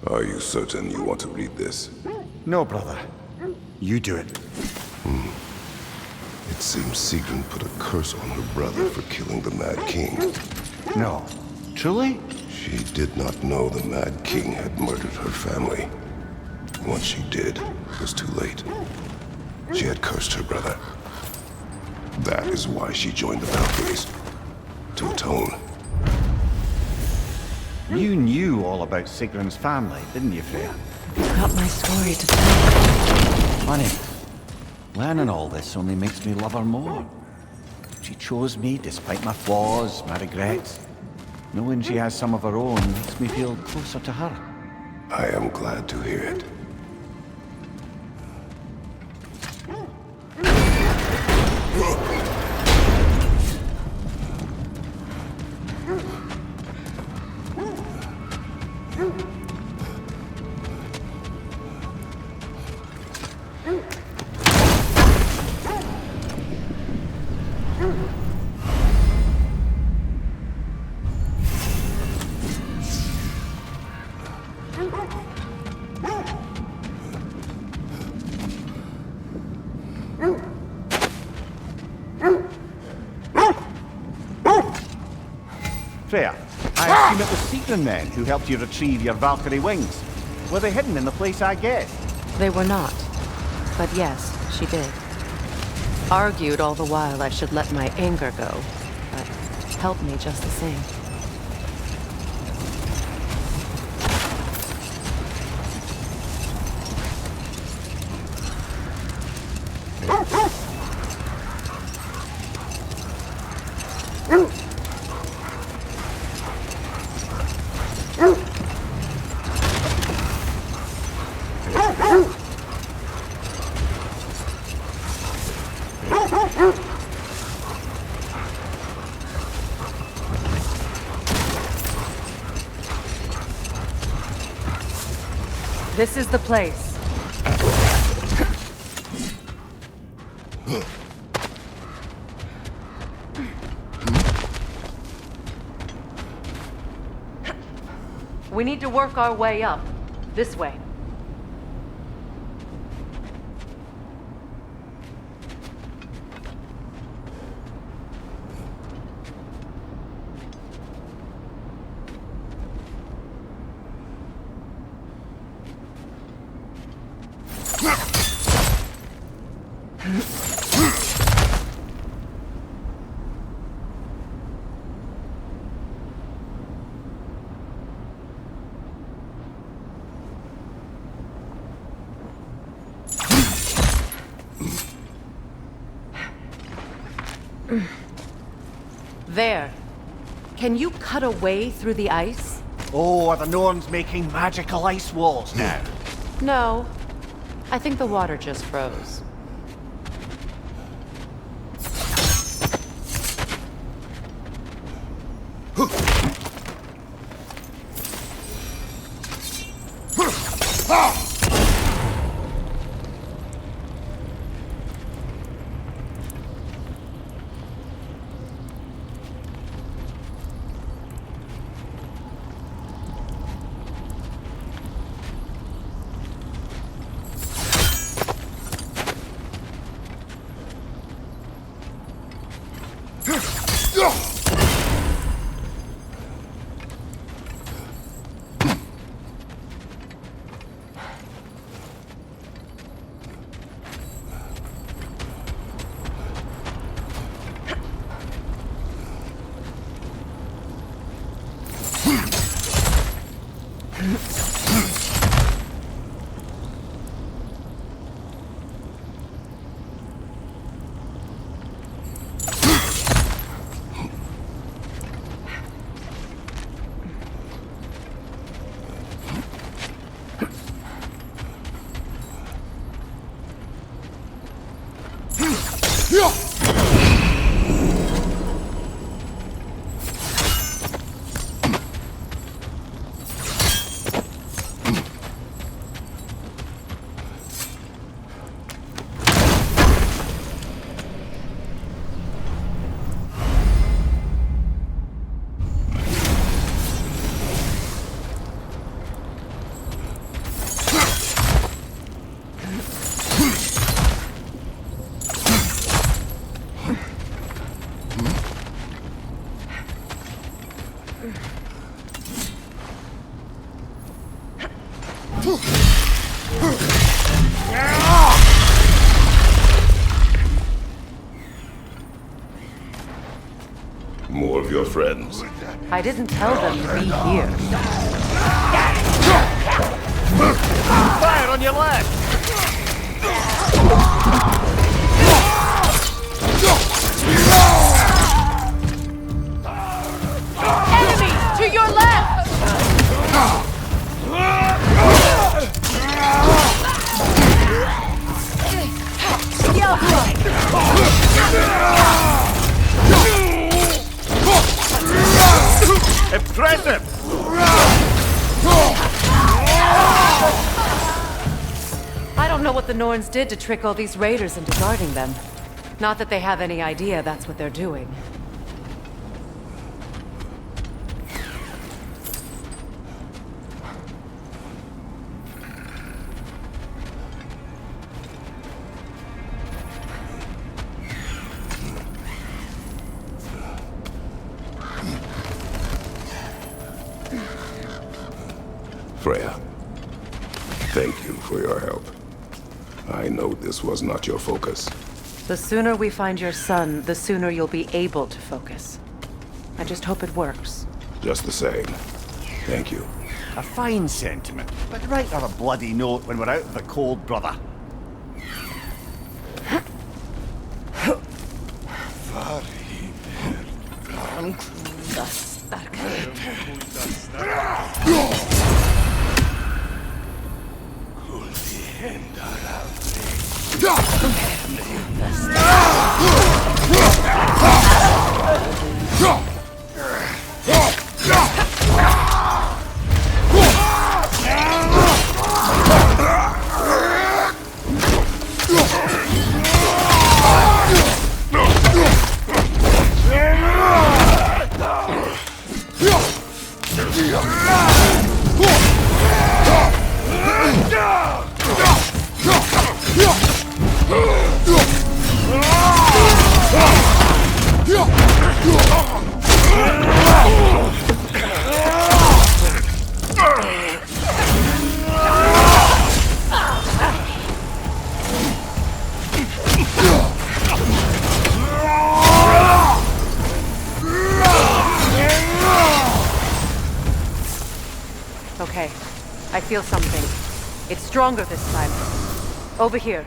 Are you certain you want to read this? No, brother. You do it. It seems Sigrun put a curse on her brother for killing the Mad King. No. Truly? She did not know the Mad King had murdered her family. Once she did, it was too late. She had cursed her brother. That is why she joined the Valkyries. To atone. You knew all about Sigrun's family, didn't you, Freya? I've got my story to tell. Funny. Learning all this only makes me love her more. She chose me despite my flaws, my regrets. Knowing she has some of her own makes me feel closer to her. I am glad to hear it. Freya, I assume it was Sigrun then who helped you retrieve your Valkyrie wings. Were they hidden in the place I guessed? They were not. But yes, she did. Argued all the while I should let my anger go, but helped me just the same. This is the place. We need to work our way up. This way. There. Can you cut a way through the ice? Oh, are the Norns making magical ice walls now? No. I think the water just froze. More of your friends. I didn't tell them to be here. Fire on your left! Enemies to your left! Impressive! I don't know what the Norns did to trick all these raiders into guarding them. Not that they have any idea that's what they're doing. Freya, thank you for your help. I know this was not your focus. The sooner we find your son, the sooner you'll be able to focus. I just hope it works. Just the same. Thank you. A fine sentiment, but write her a bloody note when we're out of the cold, brother. Okay, I feel something. It's stronger this time. Over here.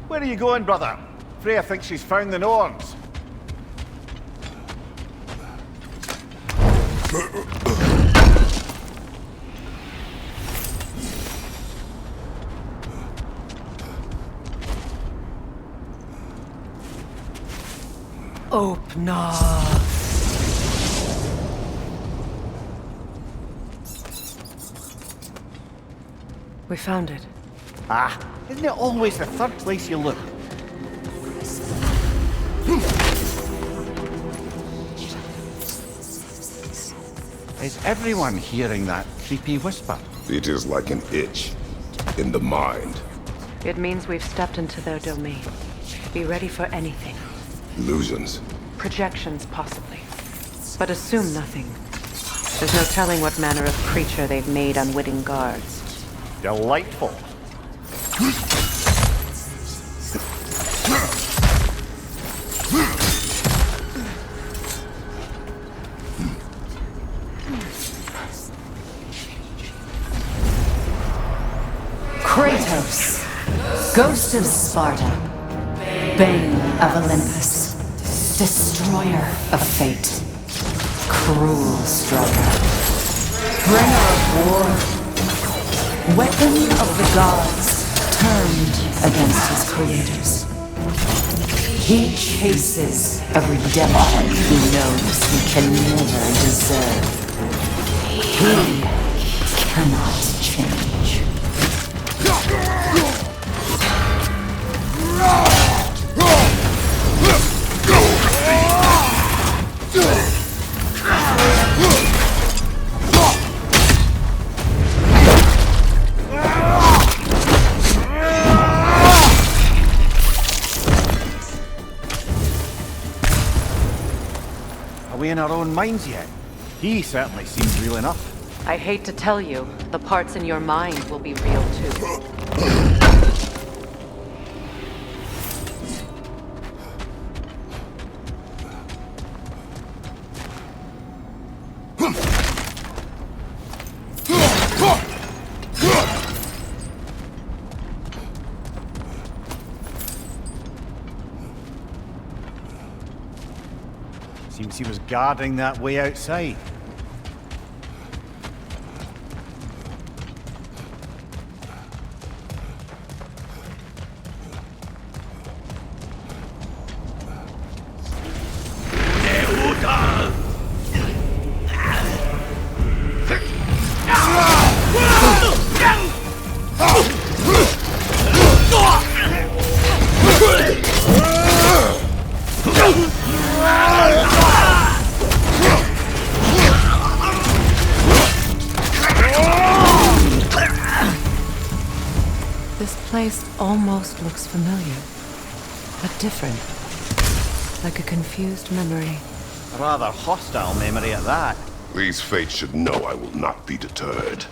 Where are you going, brother? Freya thinks she's found the Norns. Draupnir. We found it. Ah, isn't it always the third place you look? Is everyone hearing that creepy whisper? It is like an itch in the mind. It means we've stepped into their domain. Be ready for anything. Illusions. Projections, possibly. But assume nothing. There's no telling what manner of creature they've made unwitting guards. Delightful. Kratos, Ghost of Sparta, Bane of Olympus, Destroyer of Fate, Cruel Striker, Bringer of War, Weapon of the Gods, turned against his creators. He chases a redemption he knows he can never deserve. He cannot change. our own minds yet. He certainly seems real enough. I hate to tell you, the parts in your mind will be real too. Seems he was guarding that way outside. This place almost looks familiar, but different. Like a confused memory. A rather hostile memory at that. These fates should know I will not be deterred.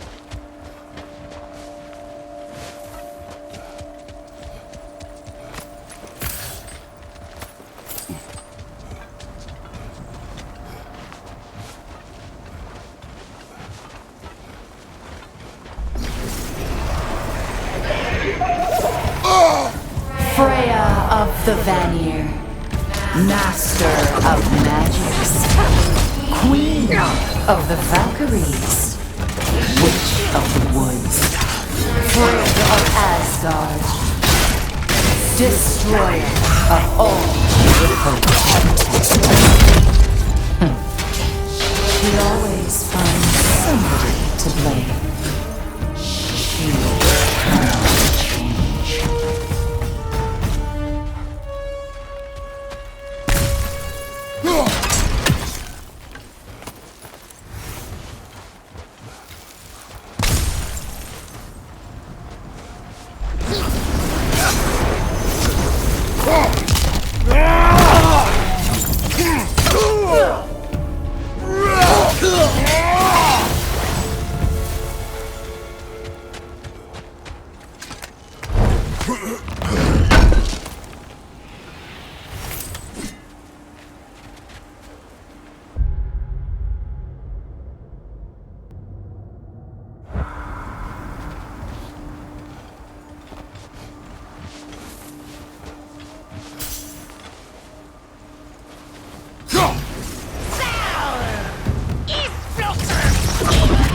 Freya of the Vanir, Master of Magics, Queen of the Valkyries, Witch of the Woods, Freya of Asgard, Destroyer of all beautiful content. She always finds somebody to blame. She cannot change.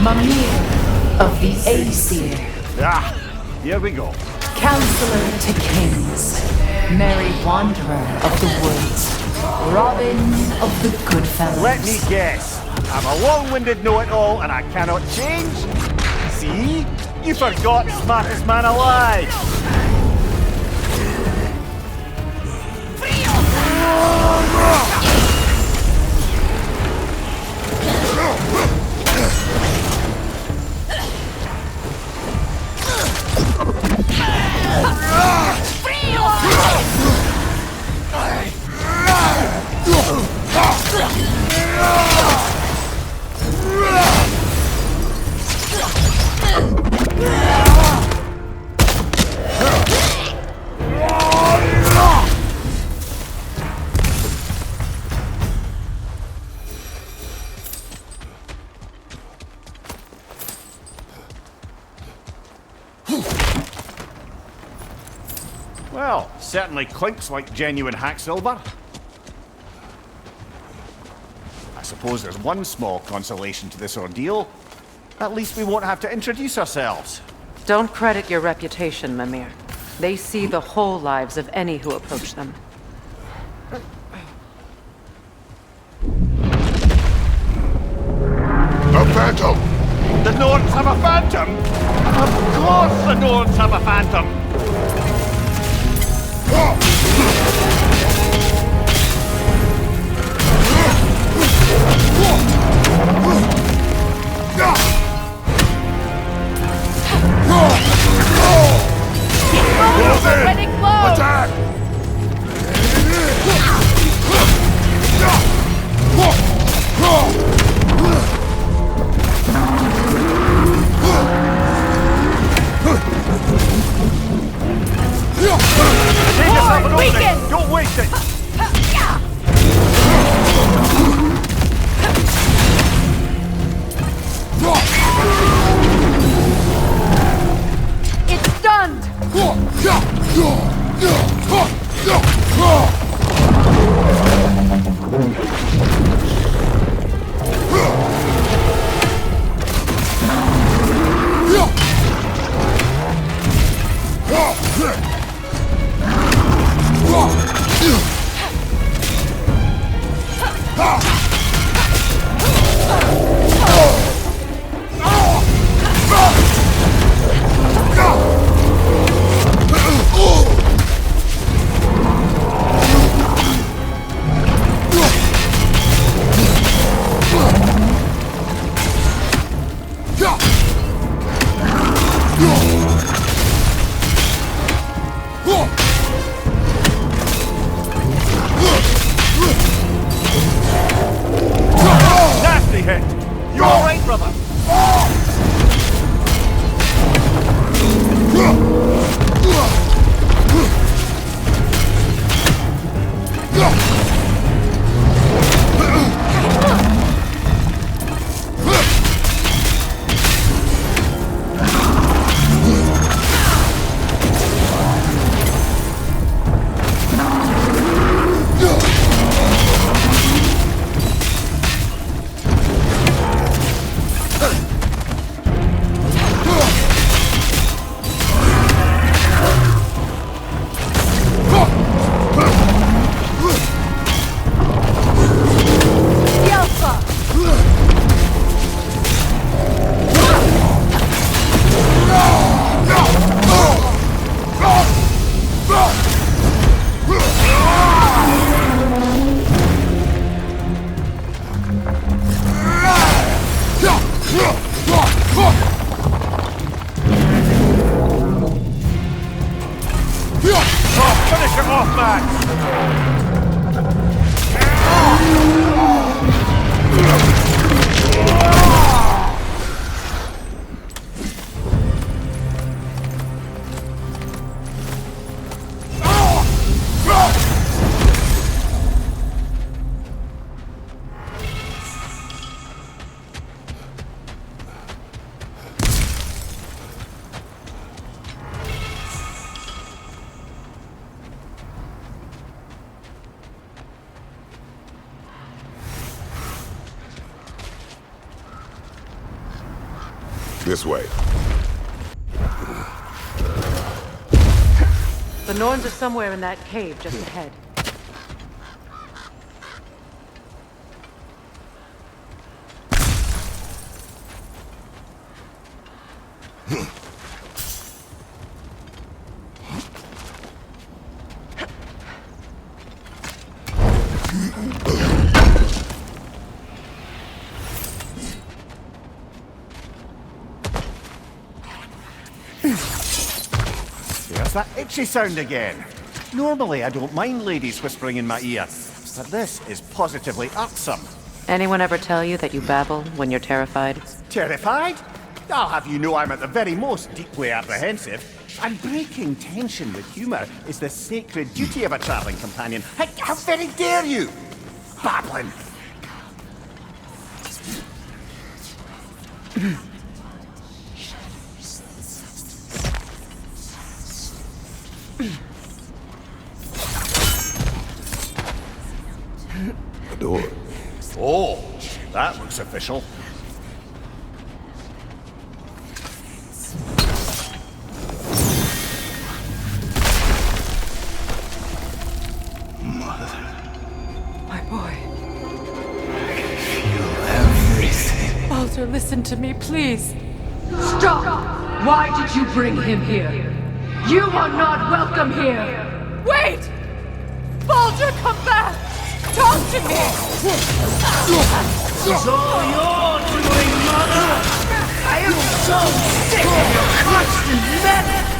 Mimir of the Aesir, Ah, here we go. Counselor to Kings, Merry Wanderer of the Woods, Robin of the Goodfellas. Let me guess. I'm a long-winded know-it-all and I cannot change? See? You forgot smartest man alive! Well, certainly clinks like genuine hack silver. I suppose there's one small consolation to this ordeal. At least we won't have to introduce ourselves. Don't credit your reputation, Mimir. They see the whole lives of any who approach them. A phantom! The Norns have a phantom? Of course the Norns have a phantom! Already close! Attack! This way. The Norns are somewhere in that cave just ahead. There's that itchy sound again. Normally I don't mind ladies whispering in my ear, but this is positively irksome. Anyone ever tell you that you babble when you're terrified? Terrified? I'll have you know I'm at the very most deeply apprehensive. And breaking tension with humour is the sacred duty of a travelling companion. How very dare you! Babbling! The door. Oh, that looks official. My boy. Feel everything. Baldur, listen to me, please. Stop! Why did you bring him here? You are not welcome here! Wait! Baldur, come back! Talk to me! It's all your doing, Mother! I am so sick of your constant menace!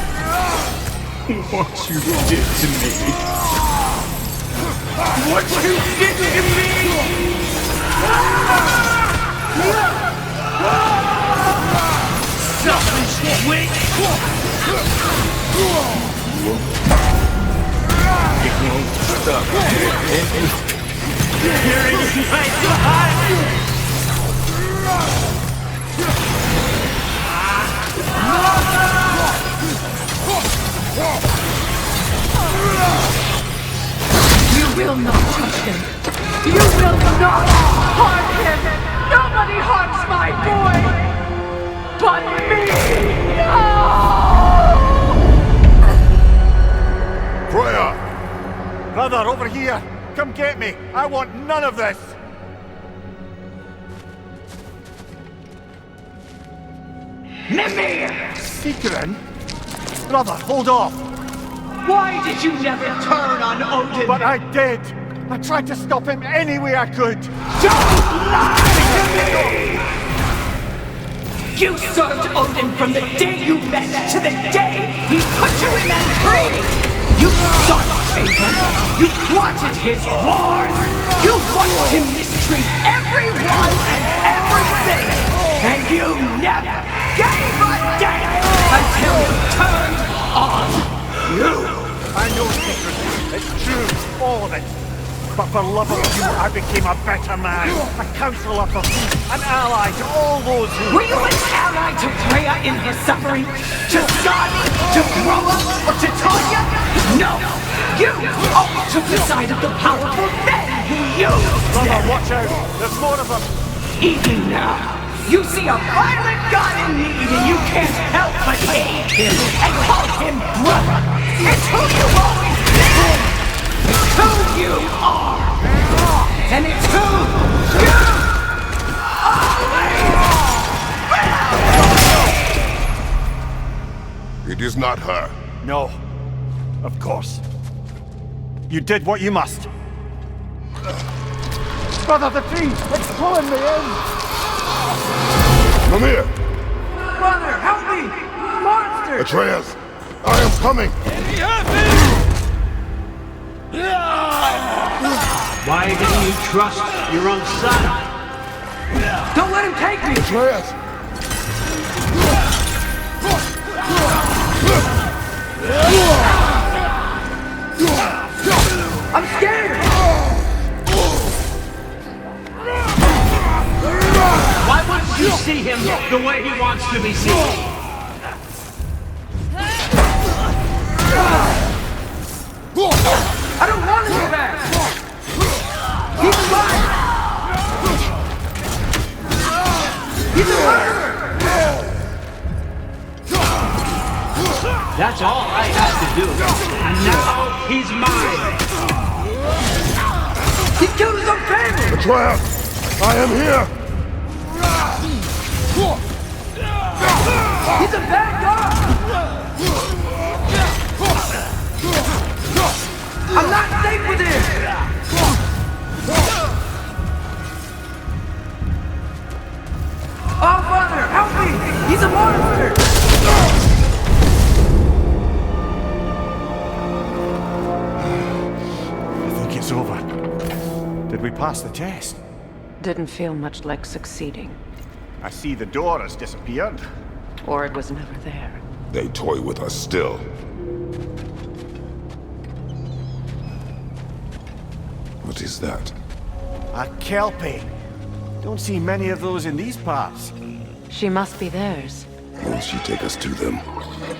What you did to me! What you did to me! Selfish witch! Stuck here in my life! will not touch him. You will not harm him. Nobody harms my boy but me. No! Freya! Brother, over here! Come get me! I want none of this! Mimir! Secret? Brother, hold off! Why did you never turn on Odin? But I did! I tried to stop him any way I could! Don't lie to me! You served Odin from the day you met to the day he put you in that tree! You sought favor! You wanted his wars! You watched him mistreat everyone and everything! And you never gave a damn until you turned on you! I know secret. It's true, all of it. But for love of you, I became a better man. A counselor for peace, an ally to all those who... Were you an ally to Freya in her suffering? To Skadi? To Groa? Or to Tanya? No! You always took the side of the powerful men who used Brother, them! watch out! There's more of them! Even now, you see a violent god in need and you can't help but hate him and call him brother! It's who you've always been! It's who you are! And it's who you always will! It is not her. No. Of course. You did what you must. Brother, the tree! It's pulling me in! Mimir! Brother, help me! Monster! Atreus! I am coming! Why didn't you trust your own son? Don't let him take me! Atreus! I'm scared! Why wouldn't you see him the way he wants to be seen? I don't want to go back! He's alive! He's a murderer! That's all I had to do. And now he's mine. He killed his own family! Atreus! I am here! He's a bad guy! I'm not safe with him! Oh, Father, help me! He's a monster! I think it's over. Did we pass the test? Didn't feel much like succeeding. I see the door has disappeared. Or it was never there. They toy with us still. What is that? A Kelpie. Don't see many of those in these parts. She must be theirs. Will she take us to them?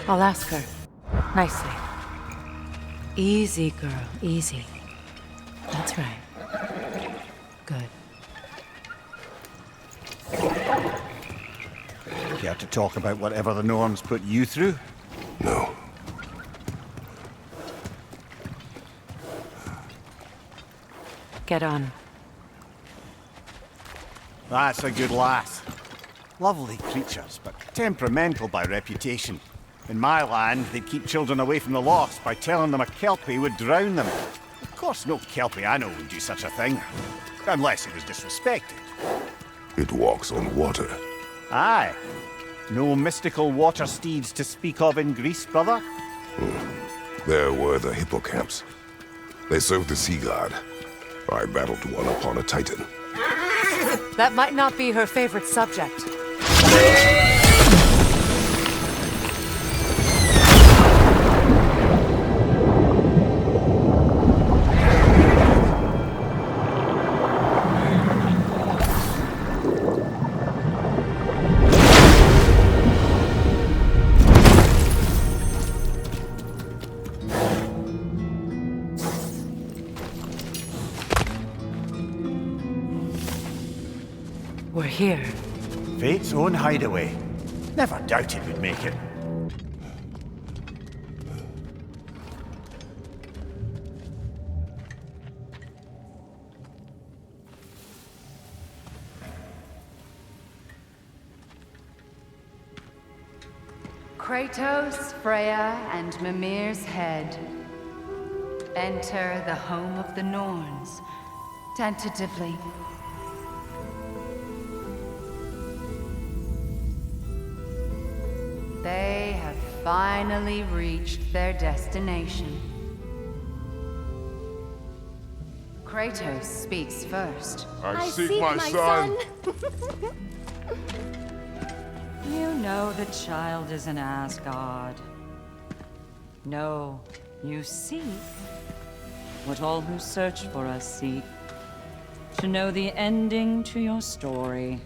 I'll ask her. Nicely. Easy, girl. Easy. That's right. Good. Care to talk about whatever the Norns put you through? No. Get on. That's a good lass. Lovely creatures, but temperamental by reputation. In my land, they'd keep children away from the lost by telling them a Kelpie would drown them. Of course, no Kelpie I know would do such a thing. Unless it was disrespected. It walks on water. Aye. No mystical water steeds to speak of in Greece, brother? There were the hippocamps. They served the sea god. I battled one upon a titan. That might not be her favorite subject. here. Fate's own hideaway. Never doubted we'd make it. Kratos, Freya, and Mimir's head. Enter the home of the Norns, tentatively. They have finally reached their destination. Kratos speaks first. I seek my son. You know the child is in Asgard. No, you seek what all who search for us seek. To know the ending to your story.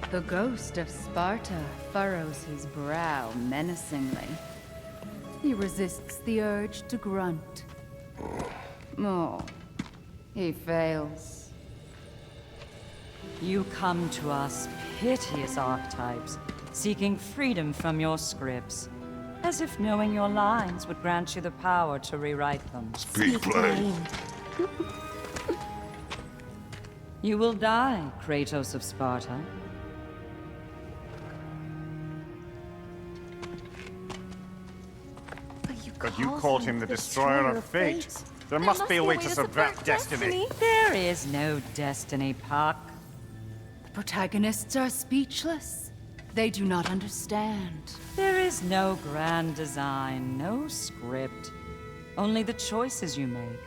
The ghost of Sparta furrows his brow menacingly. He resists the urge to grunt. Oh, he fails. You come to us, piteous archetypes, seeking freedom from your scripts, as if knowing your lines would grant you the power to rewrite them. Speak plain. You will die, Kratos of Sparta. But you called him the destroyer of fate. There must be a way to subvert destiny. There is no destiny, Puck. The protagonists are speechless. They do not understand. There is no grand design, no script. Only the choices you make.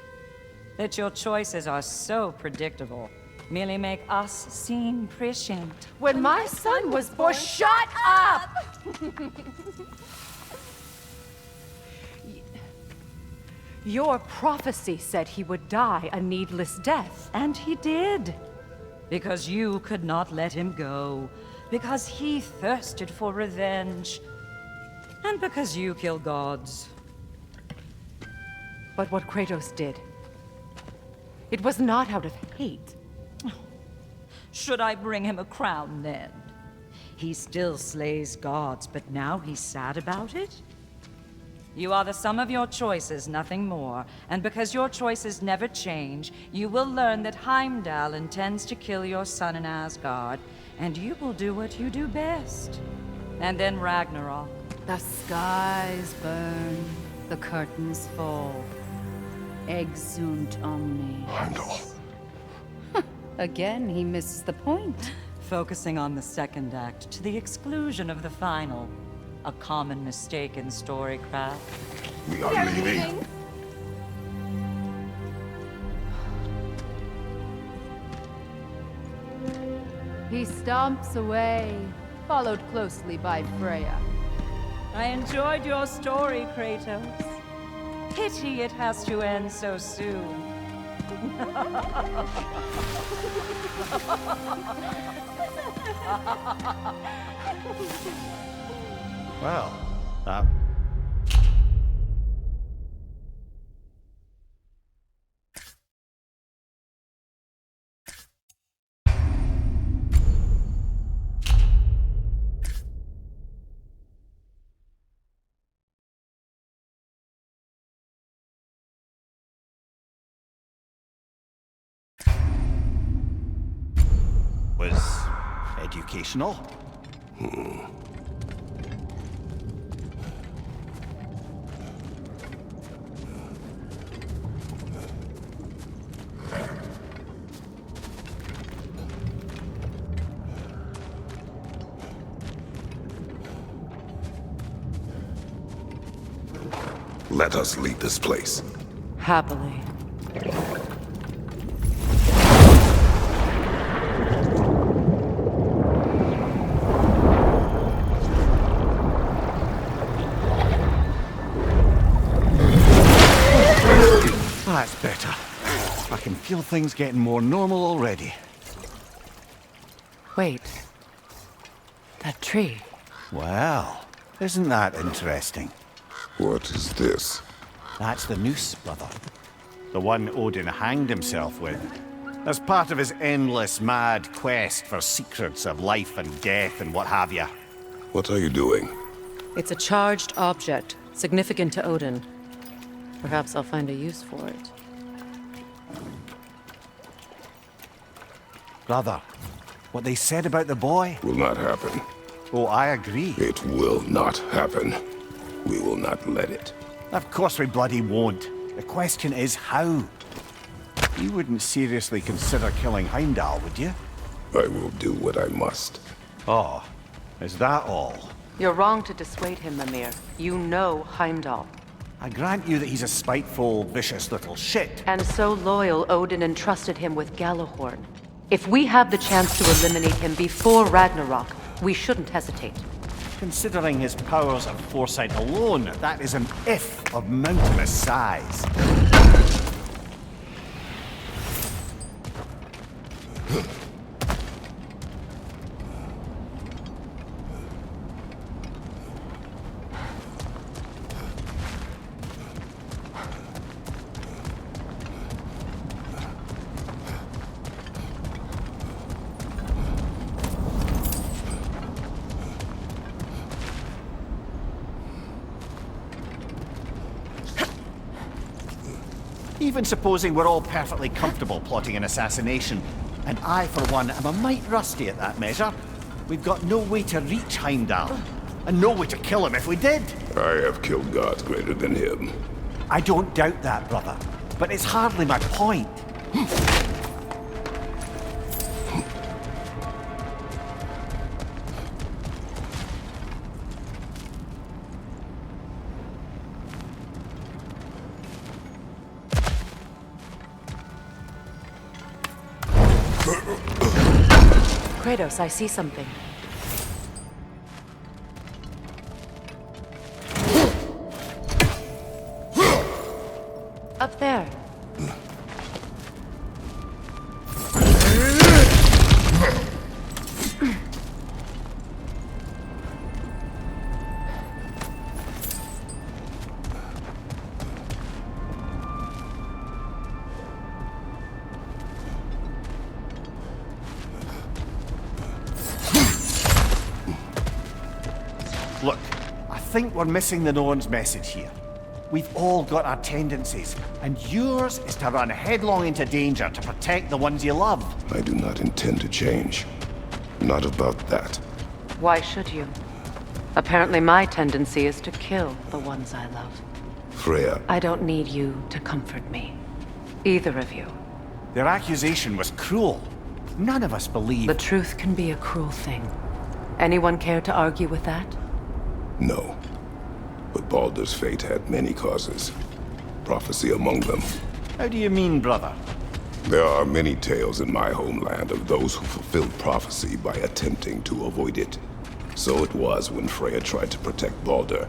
That your choices are so predictable merely make us seem prescient. When my son was born, shut up! Your prophecy said he would die a needless death. And he did. Because you could not let him go. Because he thirsted for revenge. And because you kill gods. But what Kratos did, it was not out of hate. Should I bring him a crown then? He still slays gods, but now he's sad about it? You are the sum of your choices, nothing more. And because your choices never change, you will learn that Heimdall intends to kill your son in Asgard, and you will do what you do best. And then Ragnarok. The skies burn, the curtains fall. Exunt omnes. Heimdall. Again, he misses the point. Focusing on the second act to the exclusion of the final. A common mistake in storycraft. We are leaving. He stomps away, followed closely by Freya. I enjoyed your story, Kratos. Pity it has to end so soon. Well, that... was educational. Let us leave this place. Happily. That's better. I can feel things getting more normal already. Wait. That tree. Well, isn't that interesting? What is this? That's the noose, brother. The one Odin hanged himself with. As part of his endless, mad quest for secrets of life and death and what have you. What are you doing? It's a charged object, significant to Odin. Perhaps I'll find a use for it. Brother, what they said about the boy? Will not happen. Oh, I agree. It will not happen. We will not let it. Of course we bloody won't. The question is how? You wouldn't seriously consider killing Heimdall, would you? I will do what I must. Oh, is that all? You're wrong to dissuade him, Mimir. You know Heimdall. I grant you that he's a spiteful, vicious little shit. And so loyal, Odin entrusted him with Gjallarhorn. If we have the chance to eliminate him before Ragnarok, we shouldn't hesitate. Considering his powers of foresight alone, that is an if of mountainous size. Even supposing we're all perfectly comfortable plotting an assassination, and I, for one, am a mite rusty at that measure, we've got no way to reach Heimdall, and no way to kill him if we did. I have killed gods greater than him. I don't doubt that, brother, but it's hardly my point. Kratos, I see something. Up there. Look, I think we're missing the Norns' message here. We've all got our tendencies, and yours is to run headlong into danger to protect the ones you love. I do not intend to change. Not about that. Why should you? Apparently my tendency is to kill the ones I love. Freya, I don't need you to comfort me. Either of you. Their accusation was cruel. None of us believe. The truth can be a cruel thing. Anyone care to argue with that? no. But Baldur's fate had many causes. Prophecy among them. How do you mean, brother? There are many tales in my homeland of those who fulfilled prophecy by attempting to avoid it. So it was when Freya tried to protect Baldur.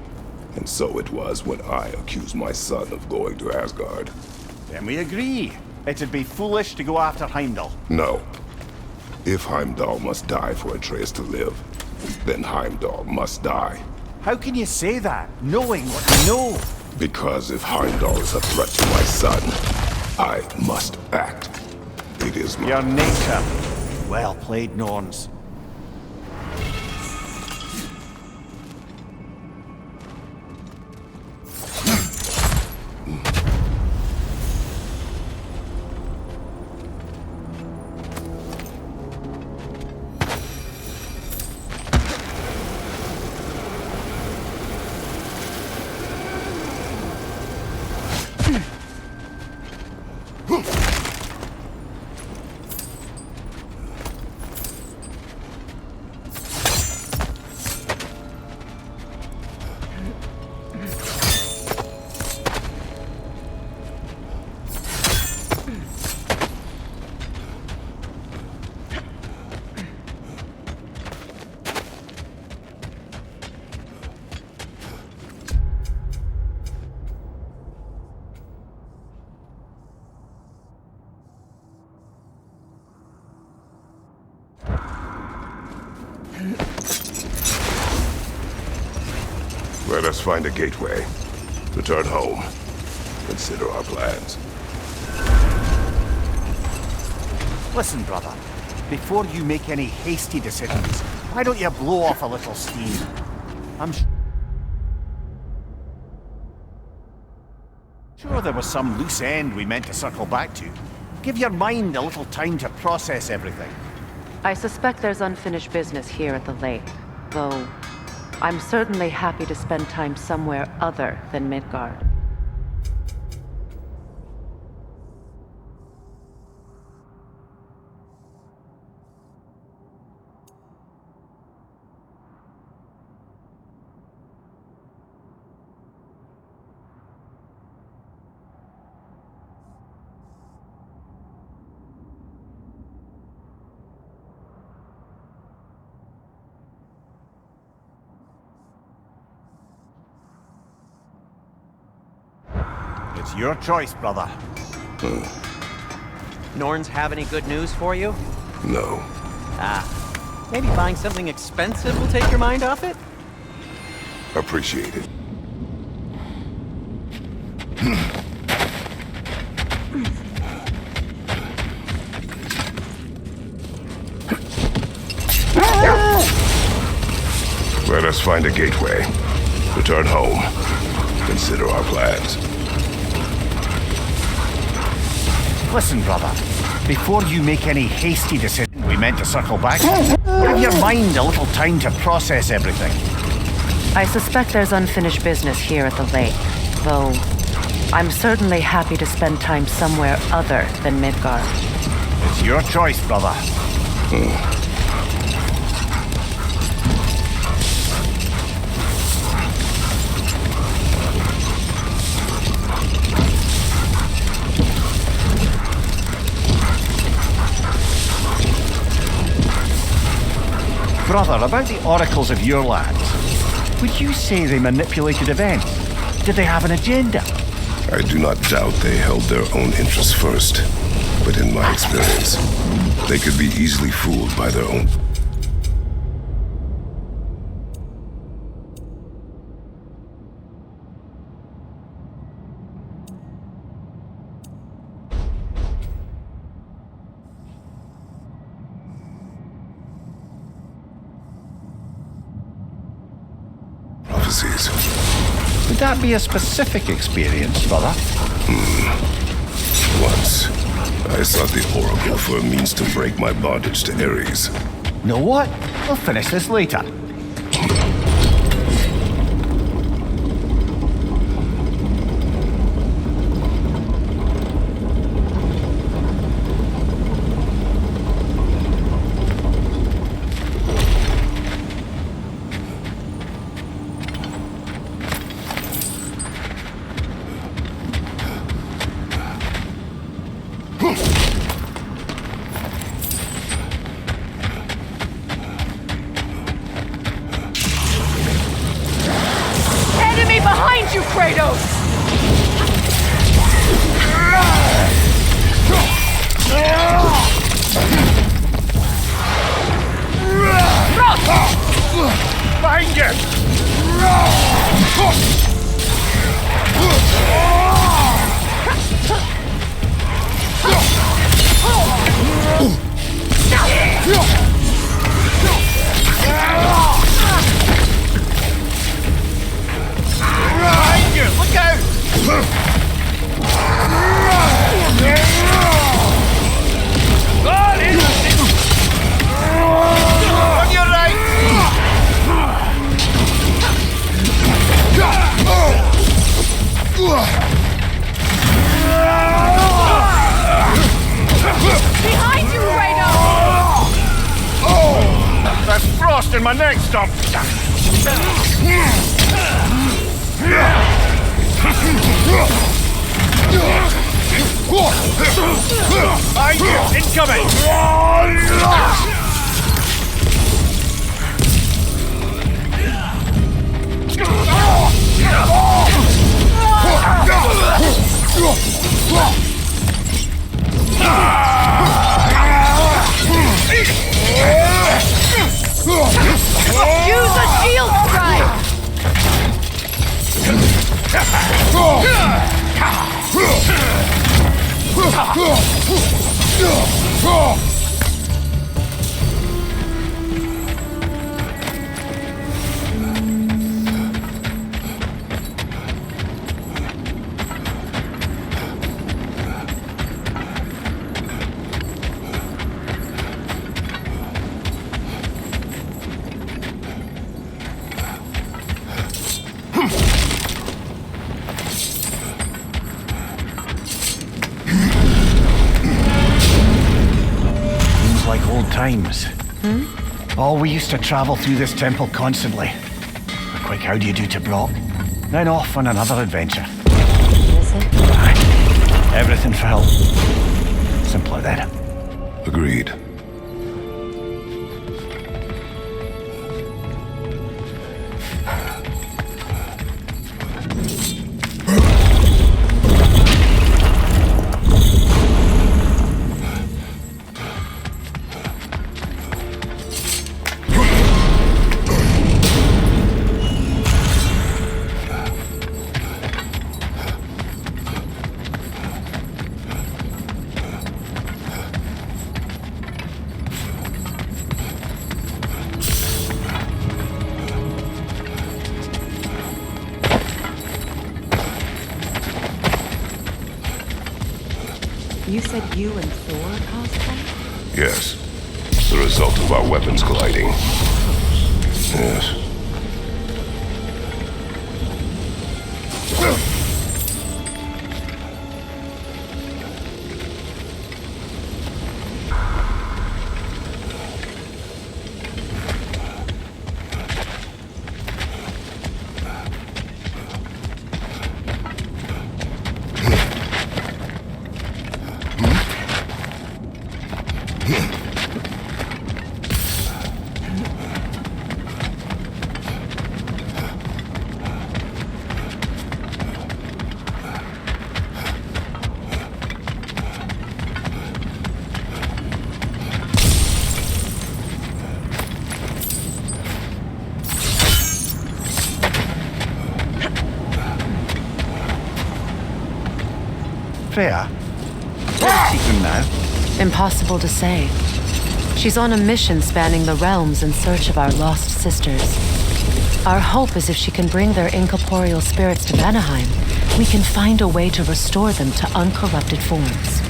And so it was when I accused my son of going to Asgard. Then we agree. It'd be foolish to go after Heimdall. No. If Heimdall must die for Atreus to live, then Heimdall must die. How can you say that, knowing what you know? Because if Heimdall is a threat to my son, I must act. It is my... Your nature. Well played, Norns. Let us find a gateway. Return home. Consider our plans. Listen, brother. Before you make any hasty decisions, why don't you blow off a little steam? I'm sure there was some loose end we meant to circle back to. Give your mind a little time to process everything. I suspect there's unfinished business here at the lake, though I'm certainly happy to spend time somewhere other than Midgard. It's your choice, brother. Norns have any good news for you? No. Maybe buying something expensive will take your mind off it? Appreciate it. Let us find a gateway. Return home. Consider our plans. Listen, brother. Before you make any hasty decision we meant to circle back, give your mind a little time to process everything. I suspect there's unfinished business here at the lake, though I'm certainly happy to spend time somewhere other than Midgard. It's your choice, brother. Brother, about the oracles of your lands, would you say they manipulated events? Did they have an agenda? I do not doubt they held their own interests first, but in my experience, they could be easily fooled by their own. Prophecies. Would that be a specific experience, brother? Once, I sought the Oracle for a means to break my bondage to Ares. Know what? We'll finish this later. Enemy behind you, Kratos! Find him! Look out! On your right! Behind you, Kratos! That's frost in my neck stump! Behind you! Incoming! Use a shield strike! Times. Oh, we used to travel through this temple constantly. A quick how do you do to Brock, then off on another adventure. Is it? Aye. Everything for help. Simpler then. Agreed. You said you and Thor caused that? Yes. The result of our weapons colliding. Yes. Freya? Where's Seeker now? Impossible to say. She's on a mission spanning the realms in search of our lost sisters. Our hope is if she can bring their incorporeal spirits to Vanaheim, we can find a way to restore them to uncorrupted forms.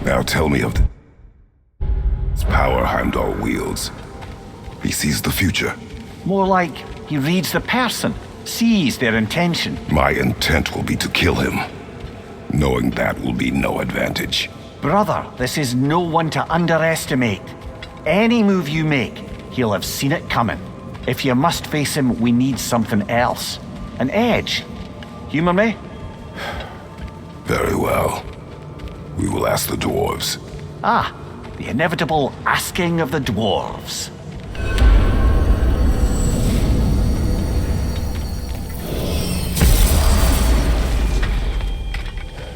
Now tell me of this power Heimdall wields. He sees the future. More like he reads the person, sees their intention. My intent will be to kill him. Knowing that will be no advantage. Brother, this is no one to underestimate. Any move you make, he'll have seen it coming. If you must face him, we need something else. An edge. Humor me? Very well. We will ask the dwarves. Ah, the inevitable asking of the dwarves.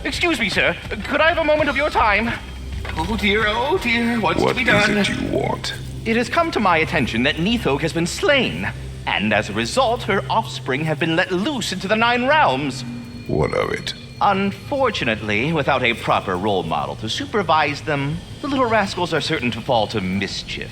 Excuse me, sir. Could I have a moment of your time? Oh dear, what's to be done? What is it you want? It has come to my attention that Nithok has been slain, and as a result, her offspring have been let loose into the Nine Realms. What of it? Unfortunately, without a proper role model to supervise them, the little rascals are certain to fall to mischief.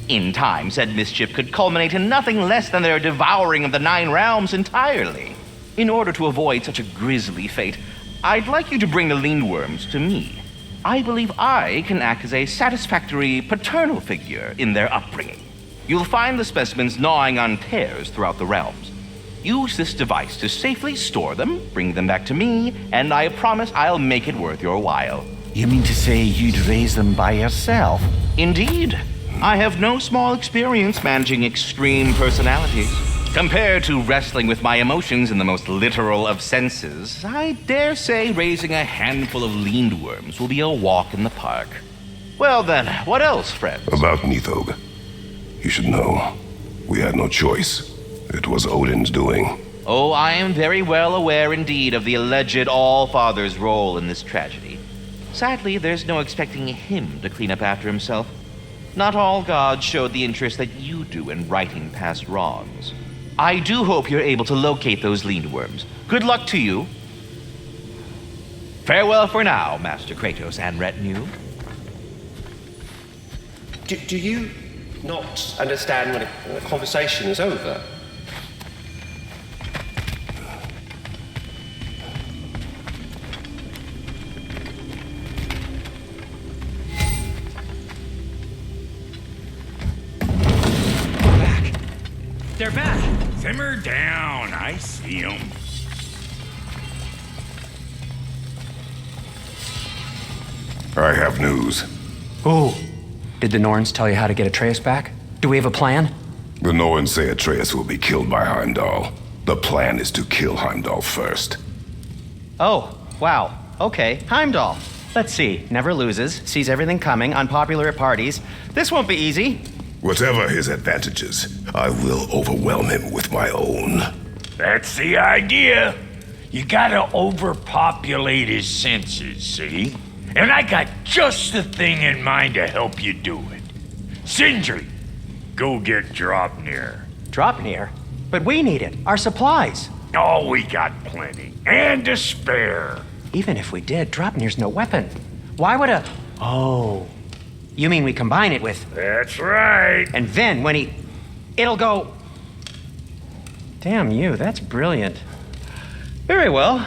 In time, said mischief could culminate in nothing less than their devouring of the Nine Realms entirely. In order to avoid such a grisly fate, I'd like you to bring the Lindworms to me. I believe I can act as a satisfactory paternal figure in their upbringing. You'll find the specimens gnawing on tears throughout the realms. Use this device to safely store them, bring them back to me, and I promise I'll make it worth your while. You mean to say you'd raise them by yourself? Indeed. I have no small experience managing extreme personalities. Compared to wrestling with my emotions in the most literal of senses, I dare say raising a handful of leaned worms will be a walk in the park. Well then, what else, friends? About Nithog. You should know, we had no choice. It was Odin's doing. Oh, I am very well aware indeed of the alleged All-Father's role in this tragedy. Sadly, there's no expecting him to clean up after himself. Not all gods showed the interest that you do in righting past wrongs. I do hope you're able to locate those leaned worms. Good luck to you. Farewell for now, Master Kratos and retinue. Do you not understand when a conversation is over? They're back! Simmer down, I see them. I have news. Ooh. Did the Norns tell you how to get Atreus back? Do we have a plan? The Norns say Atreus will be killed by Heimdall. The plan is to kill Heimdall first. Oh, wow. Okay, Heimdall. Let's see. Never loses, sees everything coming, unpopular at parties. This won't be easy. Whatever his advantages, I will overwhelm him with my own. That's the idea. You gotta overpopulate his senses, see? And I got just the thing in mind to help you do it. Sindri, go get Draupnir. Draupnir? But we need it. Our supplies. Oh, we got plenty. And to spare. Even if we did, Draupnir's no weapon. Why would a... Oh... You mean we combine it with... That's right. And then when he... It'll go... Damn you, that's brilliant. Very well.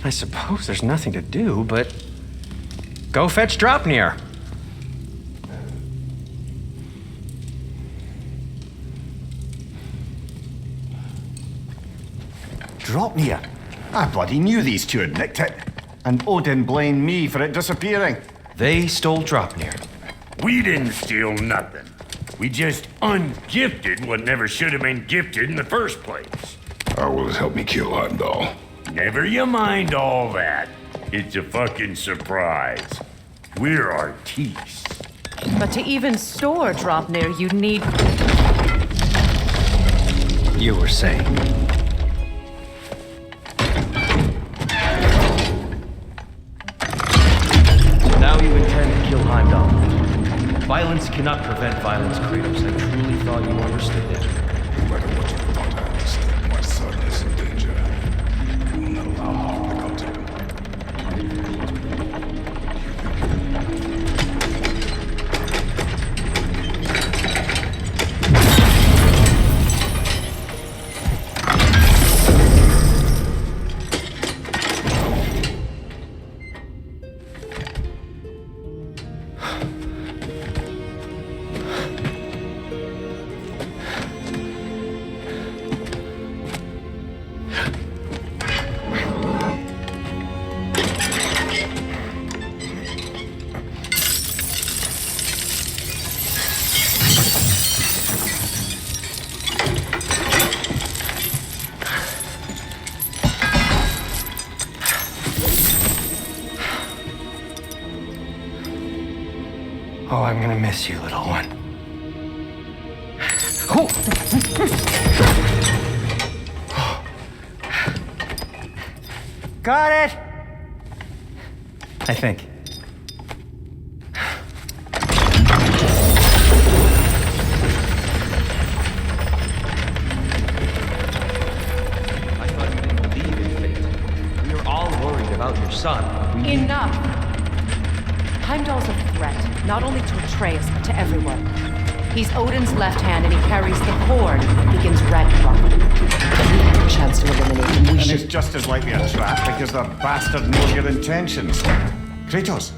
I suppose there's nothing to do, but... Go fetch Draupnir. Draupnir? I bloody knew these two had nicked it. And Odin blamed me for it disappearing. They stole Draupnir. We didn't steal nothing. We just ungifted what never should have been gifted in the first place. How will it help me kill Heimdall? Never you mind all that. It's a fucking surprise. We're artistes. But to even store Draupnir, you'd need... You were saying... Now you intend to kill Heimdall. Violence cannot prevent violence, Kratos. I truly thought you understood that. No matter what you thought I understood, my son is in danger. I will not allow harm to come to him. Oh, I'm gonna miss you, little one. Got it! I think. I thought you didn't believe in fate. We were all worried about your son. Enough! Heimdall's a threat, not only to Atreus, but to everyone. He's Odin's left hand, and he carries the cord that begins Ragnarok. We have a chance to eliminate him. And it's just as likely a trap because the bastard knows your intentions. Kratos,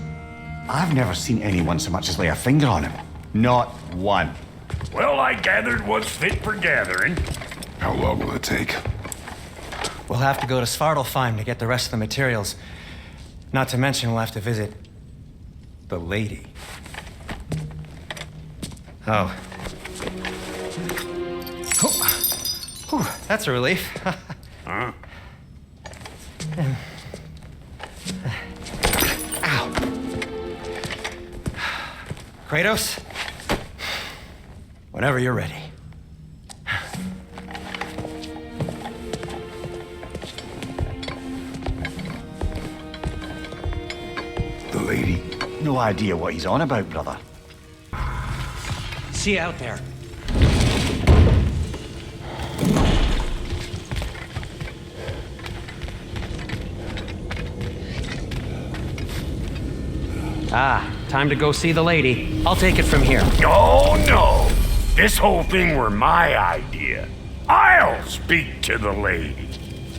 I've never seen anyone so much as lay a finger on him. Not one. Well, I gathered what's fit for gathering. How long will it take? We'll have to go to Svartalfheim to get the rest of the materials. Not to mention we'll have to visit the lady. Oh. Whew, that's a relief. Huh? Ow. Kratos? Whenever you're ready. The lady? No idea what he's on about, brother. See you out there. Ah, time to go see the lady. I'll take it from here. Oh, no. This whole thing were my idea. I'll speak to the lady.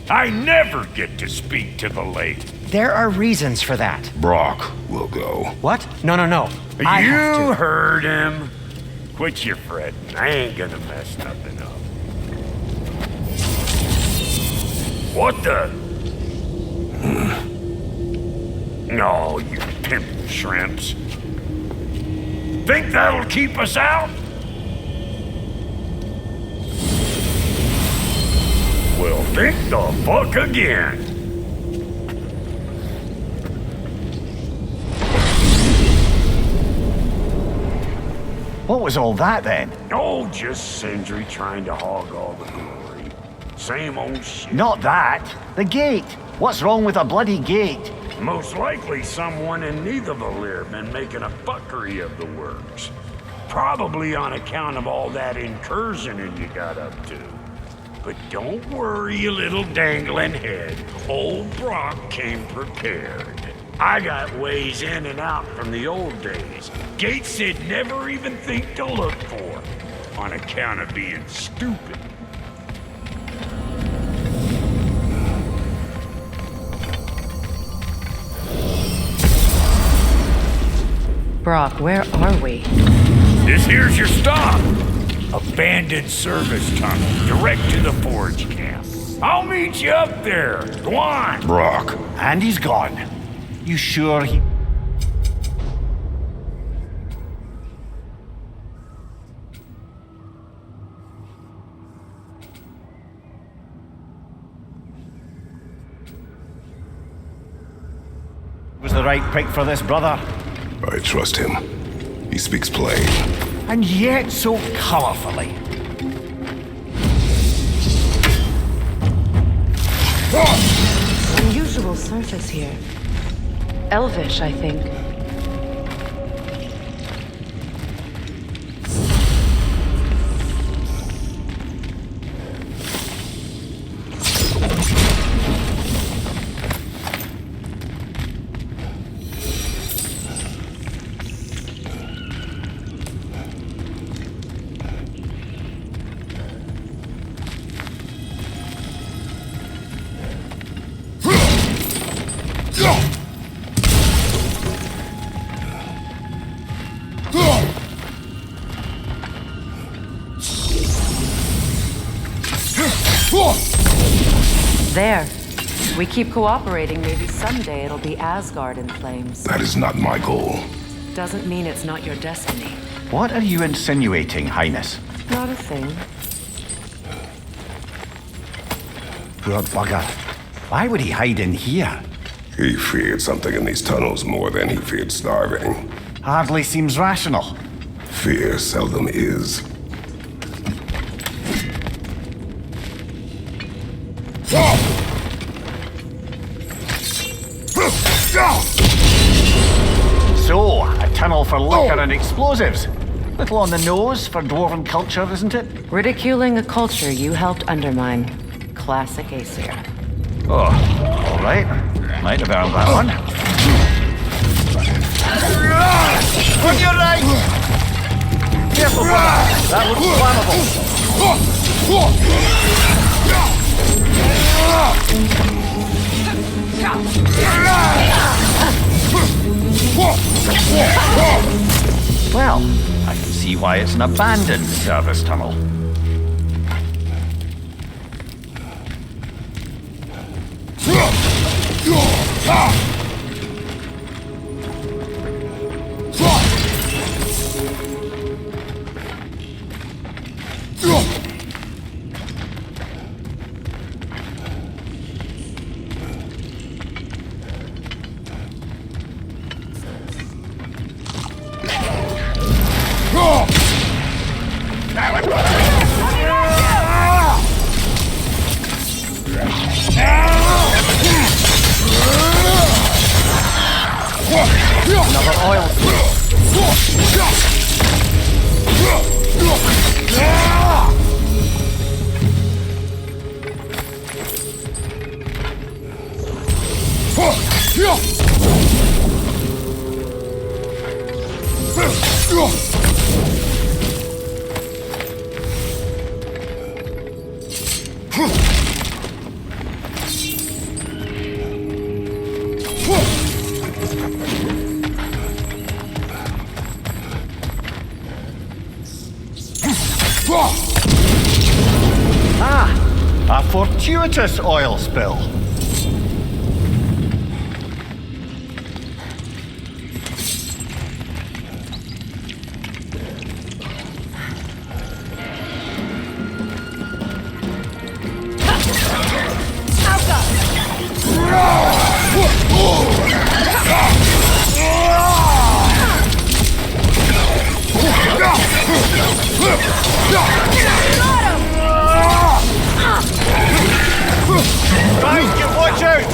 I never get to speak to the lady. There are reasons for that. Brock will go. What? No. I You have to. heard him. Quit your fretting. I ain't gonna mess nothing up. What the? No, you pimp shrimps. Think that'll keep us out? Well, think the fuck again. What was all that then? Oh, just Sindri trying to hog all the glory. Same old shit. Not that. The gate. What's wrong with a bloody gate? Most likely someone in Nidavellir been making a fuckery of the works. Probably on account of all that incursioning you got up to. But don't worry, you little dangling head. Old Brock came prepared. I got ways in and out from the old days. Gates they'd never even think to look for, on account of being stupid. Brock, where are we? This here's your stop. Abandoned service tunnel, direct to the forge camp. I'll meet you up there. Go on. Brock. And he's gone. You sure he... was the right pick for this, brother? I trust him. He speaks plain. And yet so colorfully. Unusual surface here. Elvish, I think. There. We keep cooperating, maybe someday it'll be Asgard in flames. That is not my goal. Doesn't mean it's not your destiny. What are you insinuating, Highness? Not a thing. Poor bugger. Why would he hide in here? He feared something in these tunnels more than he feared starving. Hardly seems rational. Fear seldom is. So, a tunnel for liquor and explosives. Little on the nose for dwarven culture, isn't it? Ridiculing a culture you helped undermine. Classic Aesir. Oh, all right. Might have earned that one. On your right! Careful, brother. That looks flammable. Well, I can see why it's an abandoned service tunnel. A fortuitous oil spill. Guys, get watch out!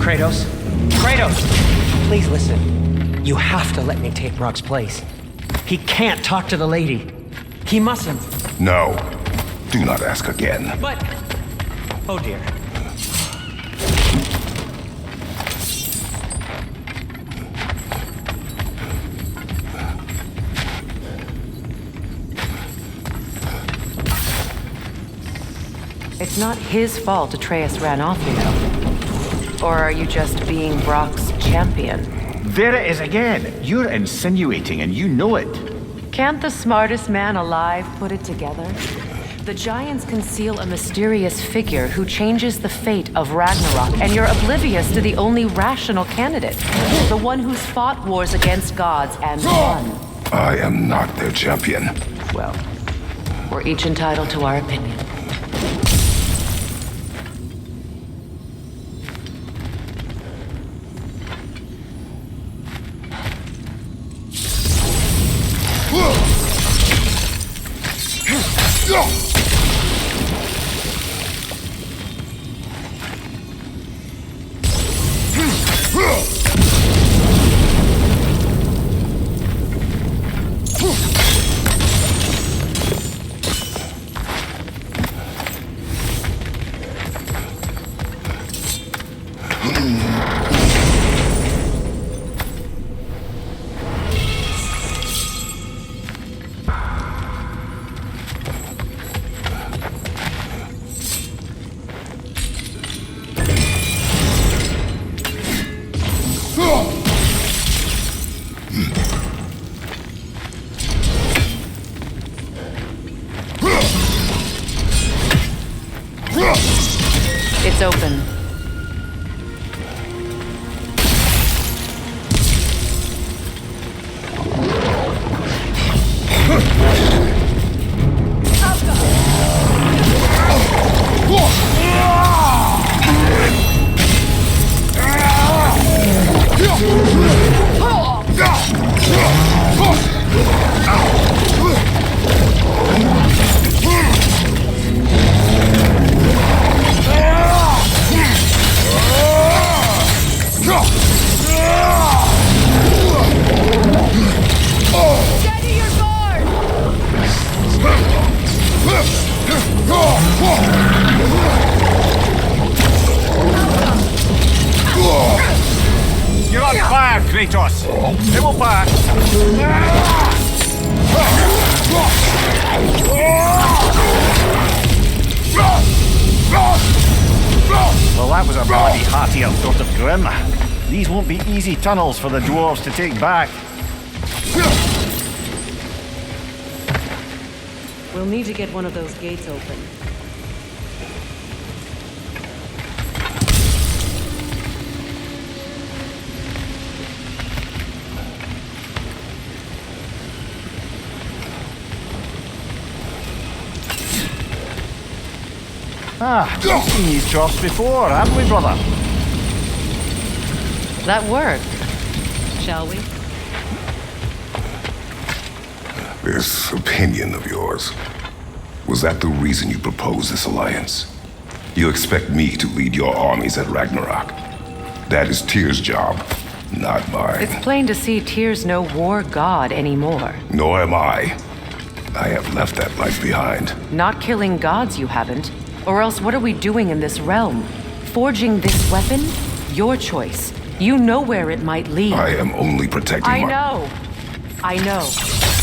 Kratos? Kratos! Please listen. You have to let me take Rock's place. He can't talk to the lady. He mustn't. No. Do not ask again. But... Oh dear. It's not his fault Atreus ran off, you know. Or are you just being Brock's champion? There it is again. You're insinuating and you know it. Can't the smartest man alive put it together? The Giants conceal a mysterious figure who changes the fate of Ragnarok, and you're oblivious to the only rational candidate. The one who's fought wars against gods and won. I am not their champion. Well, we're each entitled to our opinion. It's open. It will pass. Well, that was a bloody heartier sort of grim. These won't be easy tunnels for the dwarves to take back. We'll need to get one of those gates open. We've seen these troughs before, haven't we, brother? That worked. Shall we? This opinion of yours, was that the reason you proposed this alliance? You expect me to lead your armies at Ragnarok? That is Tyr's job, not mine. It's plain to see Tyr's no war god anymore. Nor am I. I have left that life behind. Not killing gods, you haven't. Or else what are we doing in this realm? Forging this weapon? Your choice. You know where it might lead. I am only protecting I know.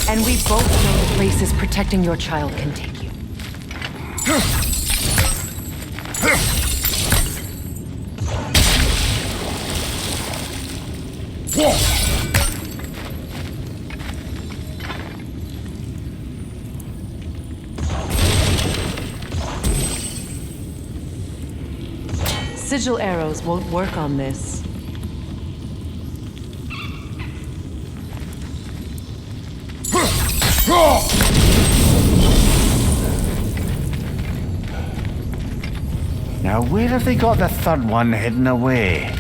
And we both know the places protecting your child can take you. Sigil arrows won't work on this. Now, where have they got the third one hidden away?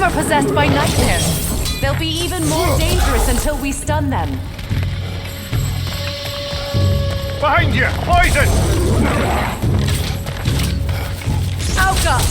Are possessed by nightmares. They'll be even more dangerous until we stun them. Behind you! Poison! Auga!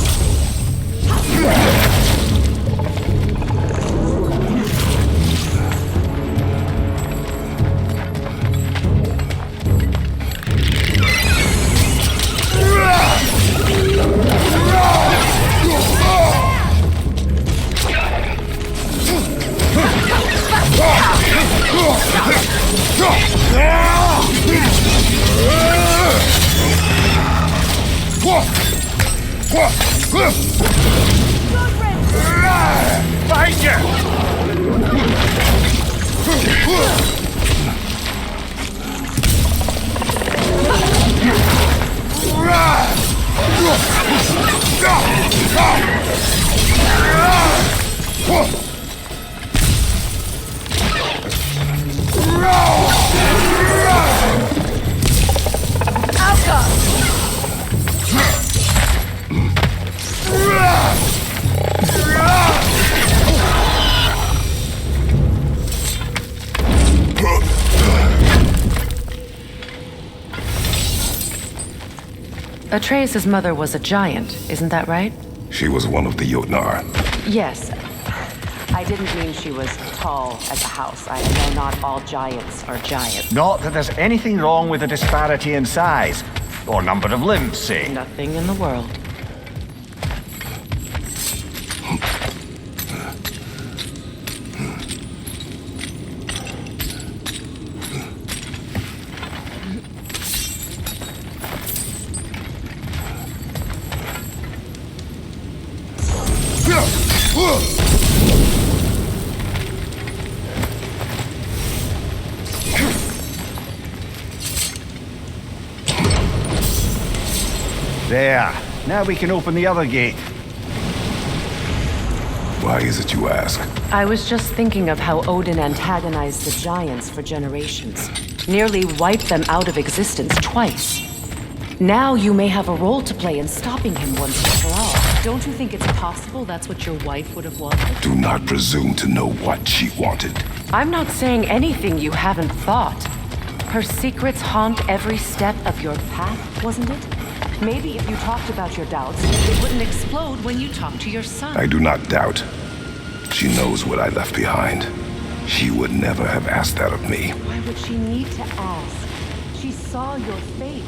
Behind you! Atreus' mother was a giant, isn't that right? She was one of the Jotnar. Yes. I didn't mean she was tall as a house. I know not all giants are giants. Not that there's anything wrong with the disparity in size, or number of limbs, say. Nothing in the world. There. Now we can open the other gate. Why is it you ask? I was just thinking of how Odin antagonized the giants for generations. Nearly wiped them out of existence twice. Now you may have a role to play in stopping him once and for all. Don't you think it's possible that's what your wife would have wanted? Do not presume to know what she wanted. I'm not saying anything you haven't thought. Her secrets haunt every step of your path, wasn't it? Maybe if you talked about your doubts, it wouldn't explode when you talked to your son. I do not doubt. She knows what I left behind. She would never have asked that of me. Why would she need to ask? She saw your fate.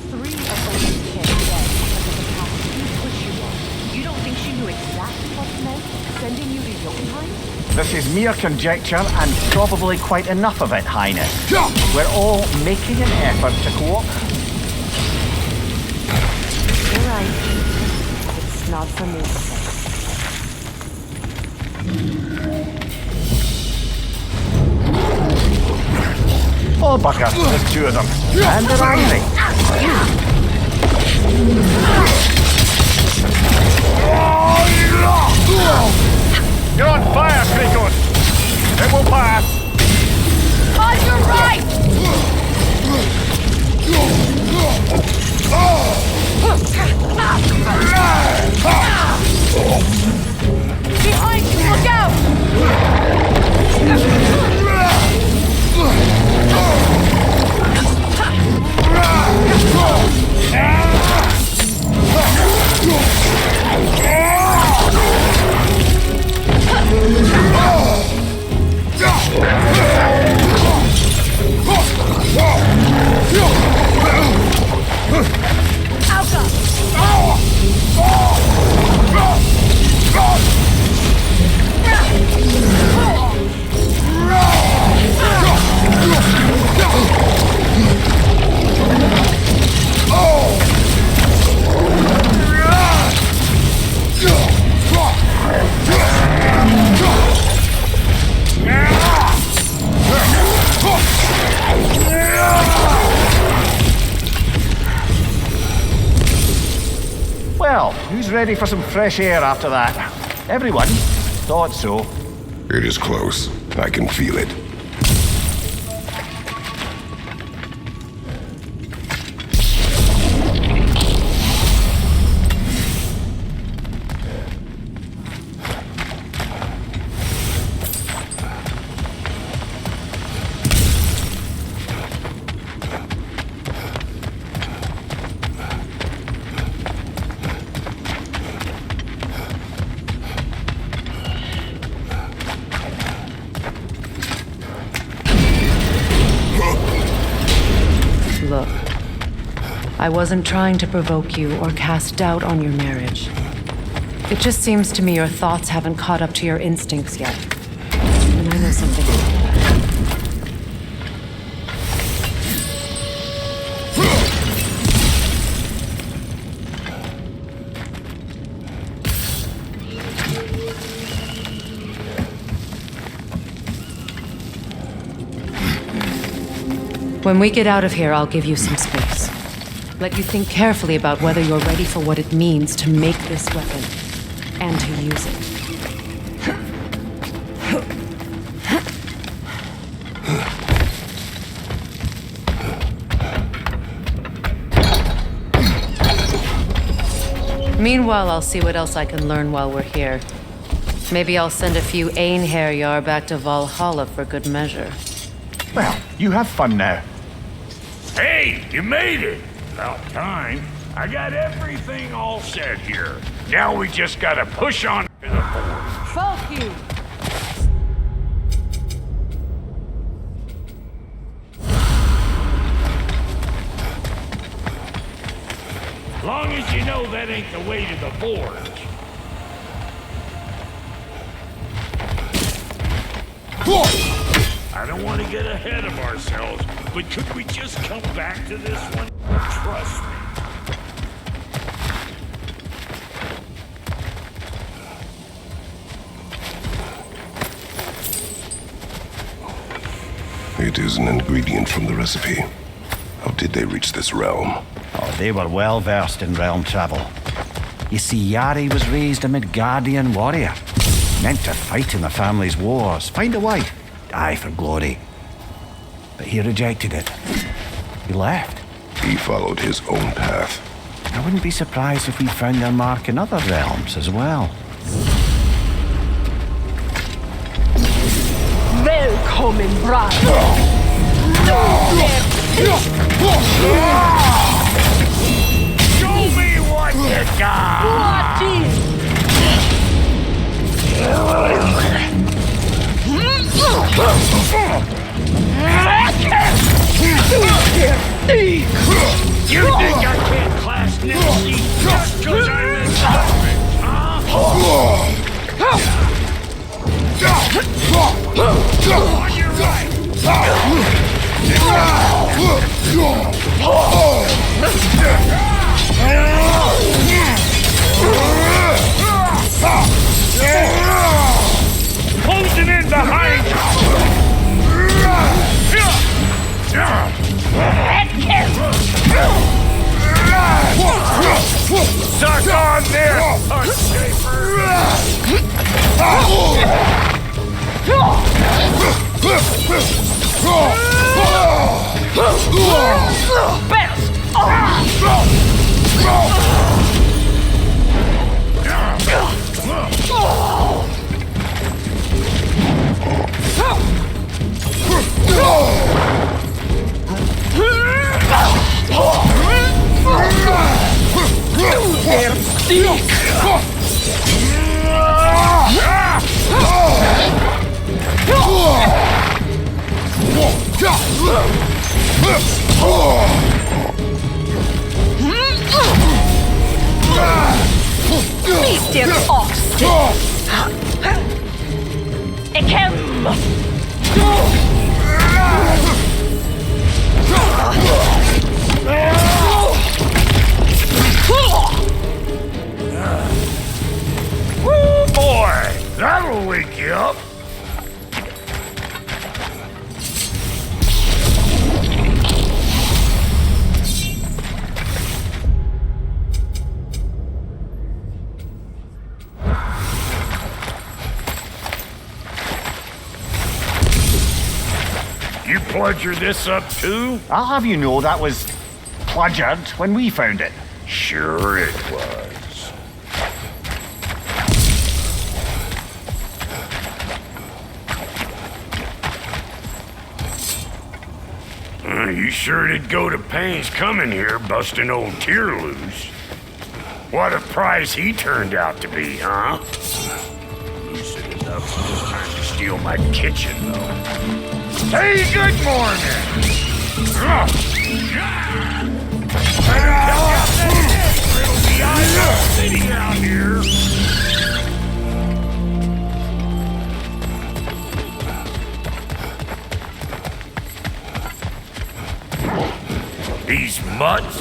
3 of Owen's kids dead because of the path you push you on. You don't think she knew exactly what it meant, sending you to Jotunheim? This is mere conjecture and probably quite enough of it, Highness. We're all making an effort to cooperate. You're right. It's not for me to say. Oh, bugger, there's 2 of them. And they're angry. You're on fire, Kratos! It will pass! On your right! Behind you, look out! Well, who's ready for some fresh air after that? Everyone? Thought so. It is close. I can feel it. Look, I wasn't trying to provoke you or cast doubt on your marriage. It just seems to me your thoughts haven't caught up to your instincts yet. And I know something about that. When we get out of here, I'll give you some space. Let you think carefully about whether you're ready for what it means to make this weapon, and to use it. Meanwhile, I'll see what else I can learn while we're here. Maybe I'll send a few Einherjar back to Valhalla for good measure. Well, you have fun now. Hey, you made it! About time. I got everything all set here. Now we just gotta push on to the board. Fuck you! Long as you know that ain't the way to the forge. I don't want to get ahead of ourselves, but could we just come back to this one? Trust me. It is an ingredient from the recipe. How did they reach this realm? Oh, they were well versed in realm travel. You see, Yari was raised a Midgardian warrior, meant to fight in the family's wars, find a wife, die for glory. But he rejected it. He left. He followed his own path. Now wouldn't be surprised if we found their mark in other realms as well. Willkommen, bride. Show me what you got! What is? You think I can't class Nancy just 'cause I'm in judgment, huh? On your right! Closing in behind you! Suck on this, Earthshaper! Mr. Oxton. Ekem. Woo, boy! That'll wake you up! You pludger this up too? I'll have you know that was pludgered when we found it. Sure it was. You sure did go to pains coming here, busting old Tyr loose. What a prize he turned out to be, huh? Lucid enough this time to steal my kitchen, though. Hey, good morning! It'll be out city out here. These mutts?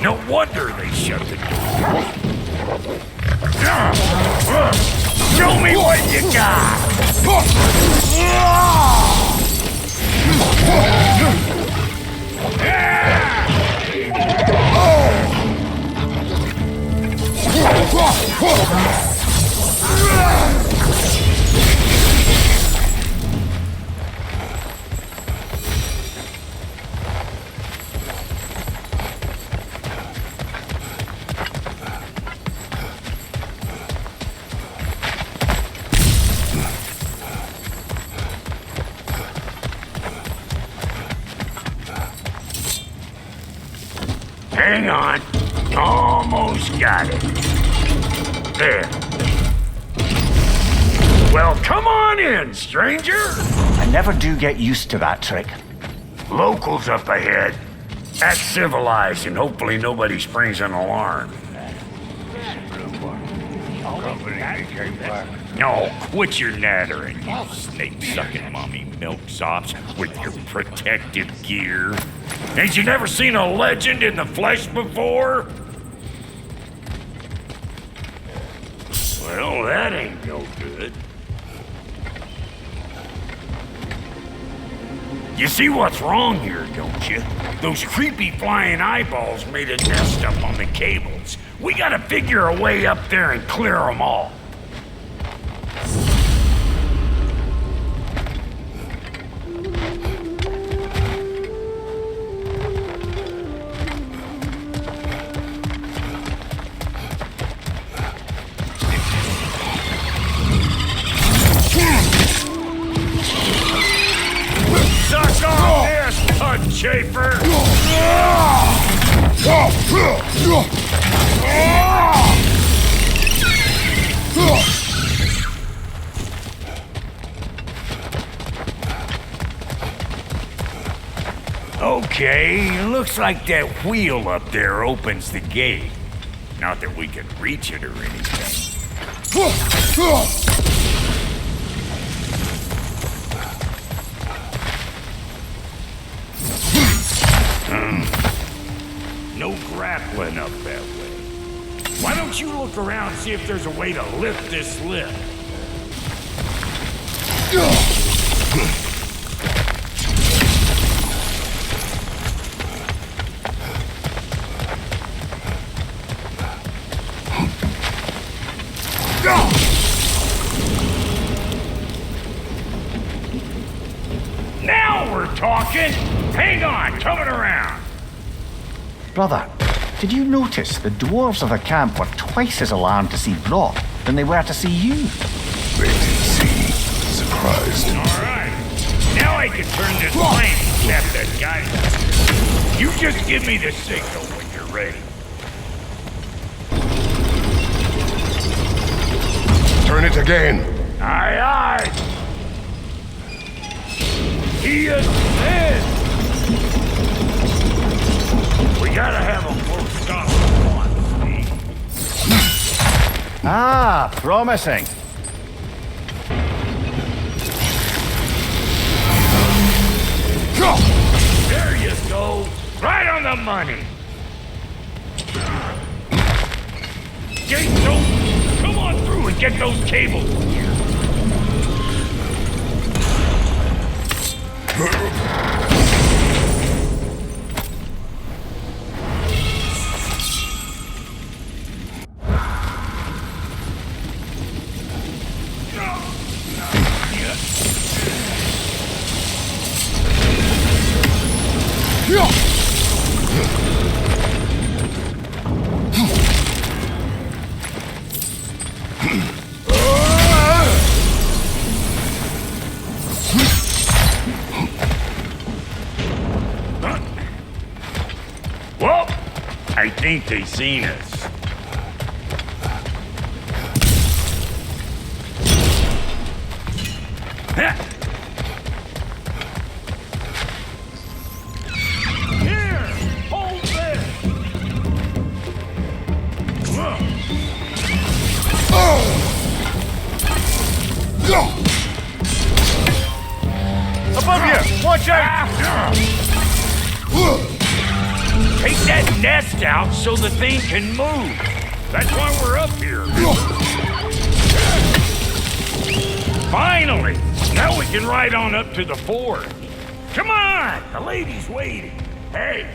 No wonder they shut the door. Show me what you got! Hang on. Almost got it. There. Well, come on in, stranger. I never do get used to that trick. Locals up ahead. Act civilized and hopefully nobody springs an alarm. No, quit your nattering, you snake-sucking mommy milksops with your protective gear. Ain't you never seen a legend in the flesh before? Well, that ain't no good. You see what's wrong here, don't you? Those creepy flying eyeballs made a nest up on the cables. We gotta figure a way up there and clear them all. Schaefer! Okay, looks like that wheel up there opens the gate. Not that we can reach it or anything. No grappling up that way. Why don't you look around and see if there's a way to lift this lift? Now we're talking! Hang on, coming around! Brother, did you notice the dwarves of the camp were twice as alarmed to see Brock than they were to see you? They didn't seem surprised. Alright, now I can turn this plane and snap that guy. You just give me the signal when you're ready. Turn it again. Aye, aye. He is dead. We gotta have a close stop on Steve. Ah, promising. There you go. Right on the money. Gates open. Come on through and get those cables here. Well, I think they seen us. Here, hold this. Above you! Watch out! Take that nest out so the thing can move. That's why we're up here. Finally! Now we can ride on up to the fort. Come on! The lady's waiting. Hey,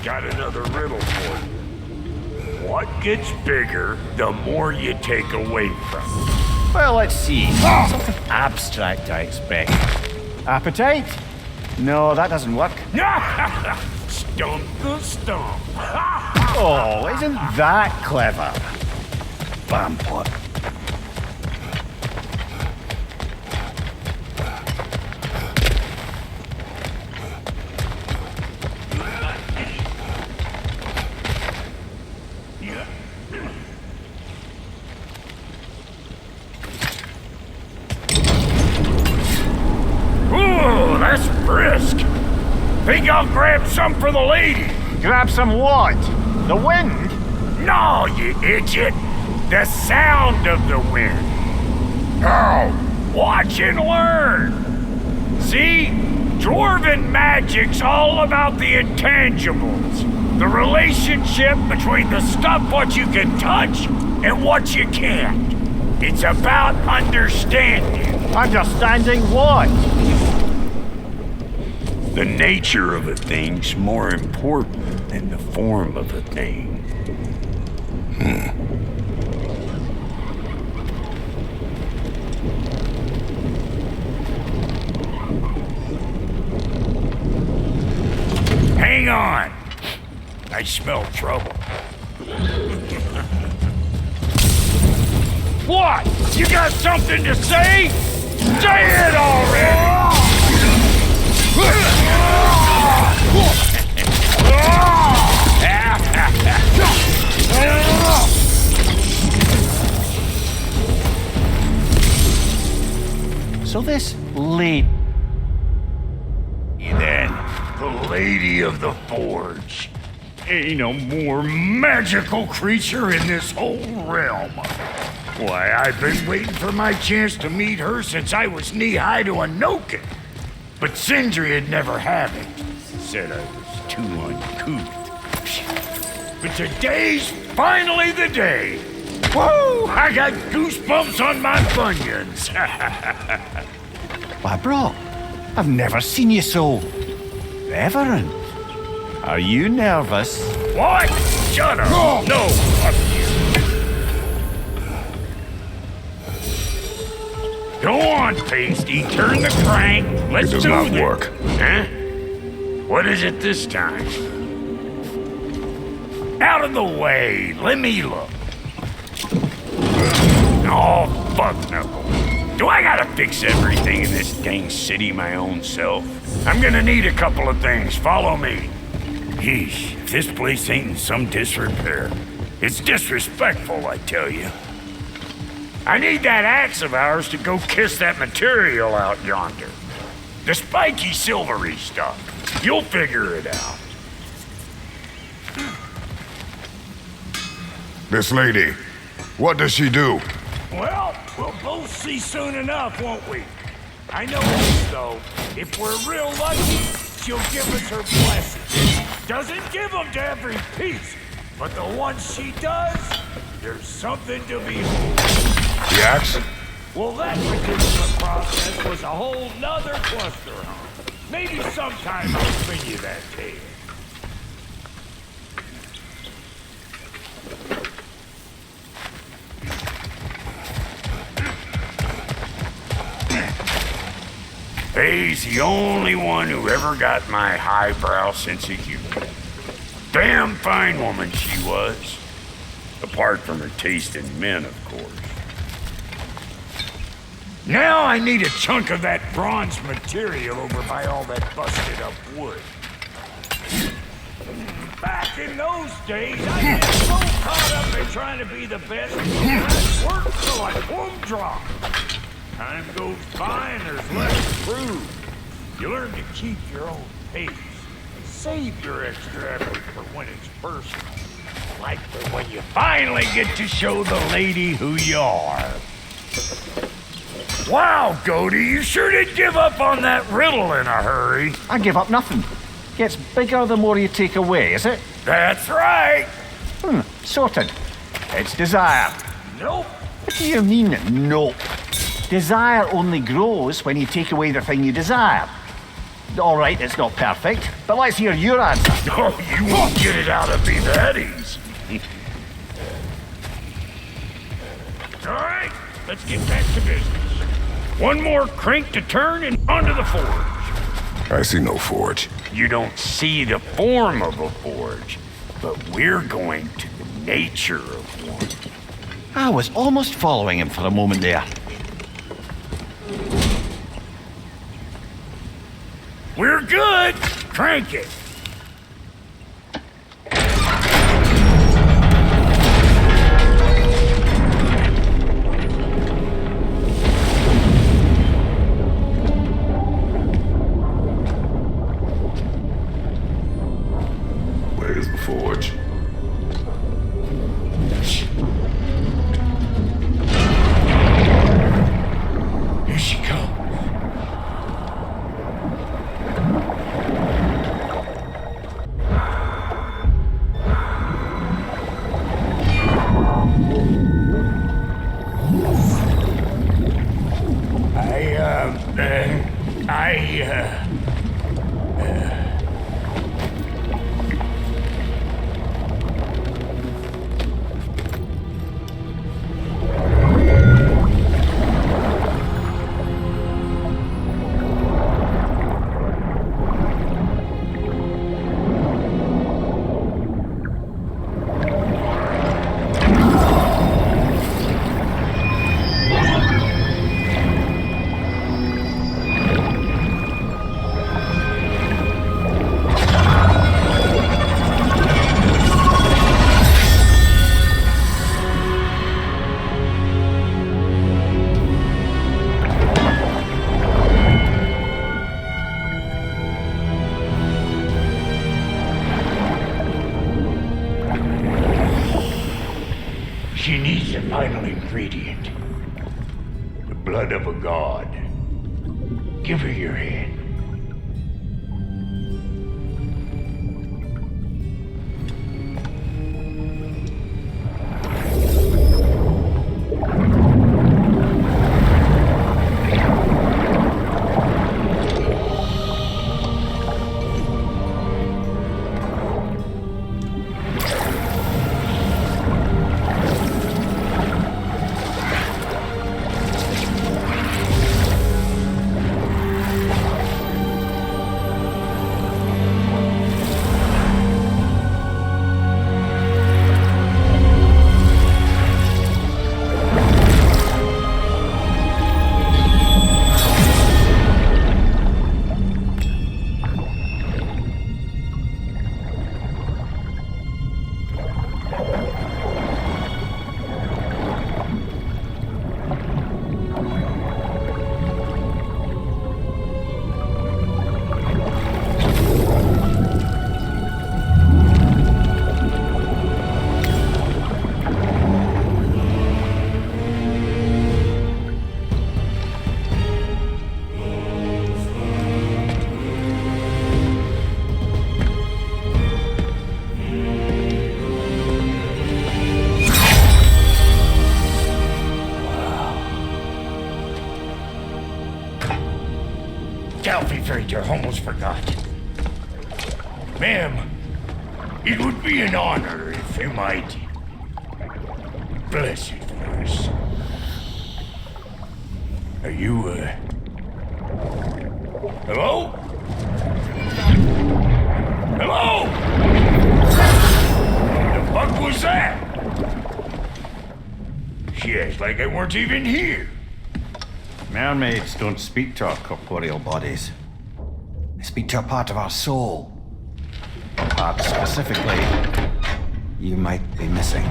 got another riddle for you. What gets bigger, the more you take away from it? Well, let's see. Something abstract, I expect. Appetite? No, that doesn't work. Stump the stump. Oh, isn't that clever? Vampire. Ooh, that's brisk. Think I'll grab some for the lady. Grab some what? The wind? No, you idiot. The sound of the wind. How? Watch and learn. See? Dwarven magic's all about the intangibles. The relationship between the stuff what you can touch and what you can't. It's about understanding. Understanding what? The nature of a thing's more important than the form of a thing. Hang on. I smell trouble. What? You got something to say? Say it already! So this lady... Then, the Lady of the Forge. Ain't no more magical creature in this whole realm. Why, I've been waiting for my chance to meet her since I was knee-high to a Noken. But Sindri had never had it. Said I was too uncouth. But today's finally the day. Woo! I got goosebumps on my bunions. Why, bro, I've never seen you so... reverent. Are you nervous? What? Shut up. No, fuck you. Go on, Pasty. Turn the crank. Let's do It does not work. Huh? What is it this time? Out of the way. Let me look. Oh, fuck no. Do I gotta fix everything in this dang city my own self? I'm gonna need a couple of things. Follow me. Yeesh, if this place ain't in some disrepair. It's disrespectful, I tell you. I need that axe of ours to go kiss that material out yonder. The spiky silvery stuff. You'll figure it out. This lady, what does she do? Well, we'll both see soon enough, won't we? I know this, though. If we're real lucky, she'll give us her blessing. Doesn't give them to every piece, but the ones she does, there's something to behold. The axe? Well, that particular process was a whole nother cluster hunt. Maybe sometime I'll spin you that tale. Faye's the only one who ever got my highbrow sense of humor. Damn fine woman she was. Apart from her taste in men, of course. Now I need a chunk of that bronze material over by all that busted up wood. Back in those days, I get so caught up in trying to be the best, I'd work till I plumb drop. Time goes by and there's less to prove. You learn to keep your own pace. Save your extra effort for when it's personal. Like for when you finally get to show the lady who you are. Wow, Goody, you sure did give up on that riddle in a hurry. I give up nothing. Gets bigger the more you take away, is it? That's right. Sorted. It's desire. Nope. What do you mean, nope? Desire only grows when you take away the thing you desire. All right, it's not perfect, but let's hear your answer. Oh, you won't get it out of me that easy. All right, let's get back to business. One more crank to turn and onto the forge. I see no forge. You don't see the form of a forge, but we're going to the nature of one. I was almost following him for a moment there. We're good. Crank it. Where's the forge? Here she comes. She needs the final ingredient. The blood of a god. Give her your hand. I almost forgot. Ma'am, it would be an honor if you might bless it for us. Are you, hello? Hello? The fuck was that? She acts like I weren't even here. Mermaids don't speak to our corporeal bodies. They speak to a part of our soul. A part specifically you might be missing.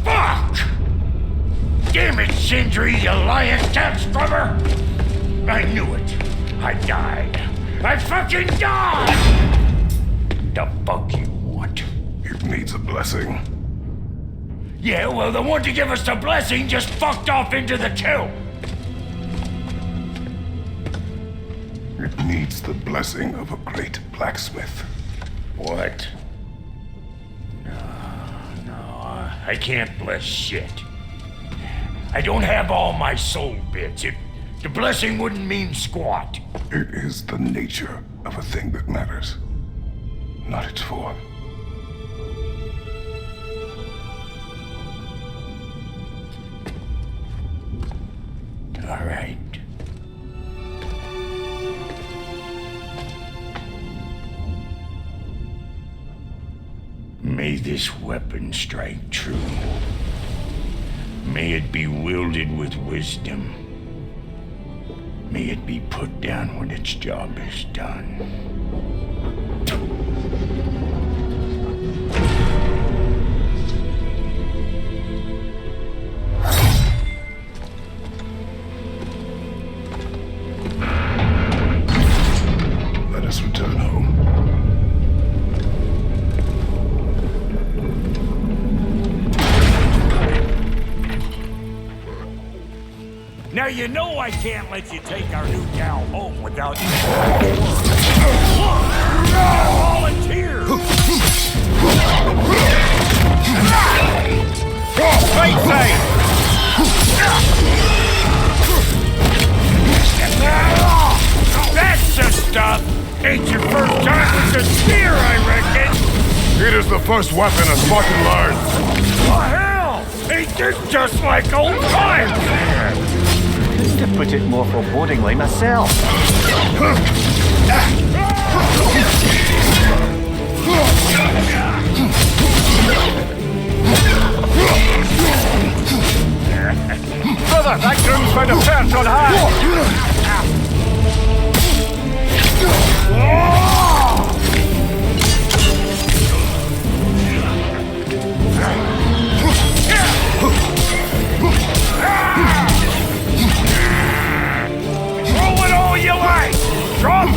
Fuck! Damn it, Sindri, you lying cat scrubber! I knew it. I died. I fucking died! The fuck you want? It needs a blessing. Yeah, well, the one to give us the blessing just fucked off into the kill. It needs the blessing of a great blacksmith. What? No, I can't bless shit. I don't have all my soul bits. The blessing wouldn't mean squat. It is the nature of a thing that matters, not its form. All right. May this weapon strike true. May it be wielded with wisdom. May it be put down when its job is done. Let us return home. Now you know I can't let you take our new gal home without you. Volunteer! Right side! That's the stuff! Ain't your first time with the spear, I reckon! It is the first weapon a Spartan learns. Oh, hell! Ain't this just like old times? Couldn't have put it more forebodingly myself. Brother, that groom's found a perch on high! Roll it all you like! Drop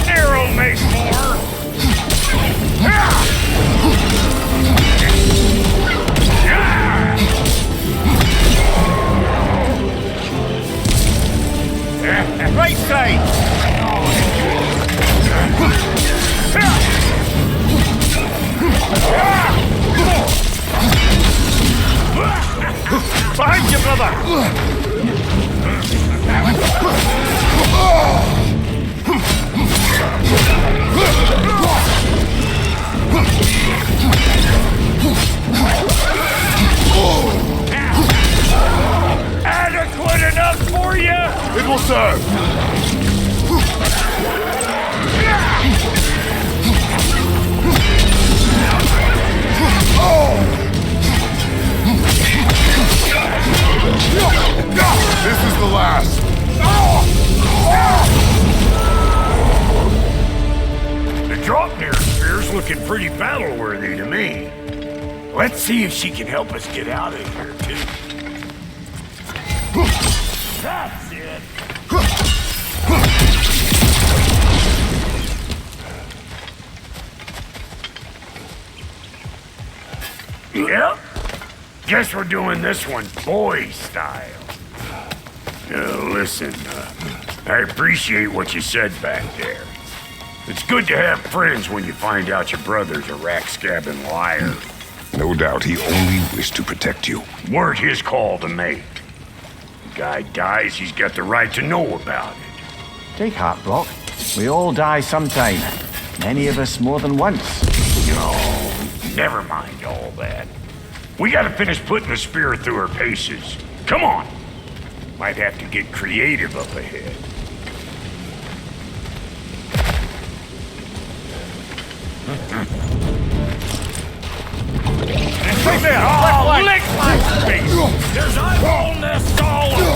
looking pretty battle-worthy to me. Let's see if she can help us get out of here, too. That's it! Yep. Guess we're doing this one boy style. Listen, I appreciate what you said back there. It's good to have friends when you find out your brother's a rack-scabbing liar. No doubt he only wished to protect you. Weren't his call to make. The guy dies, he's got the right to know about it. Take heart, Brock. We all die sometime. Many of us more than once. No, never mind all that. We gotta finish putting the spear through her paces. Come on. Might have to get creative up ahead. Right there! Oh, lick my face! There's eyeball nests all over!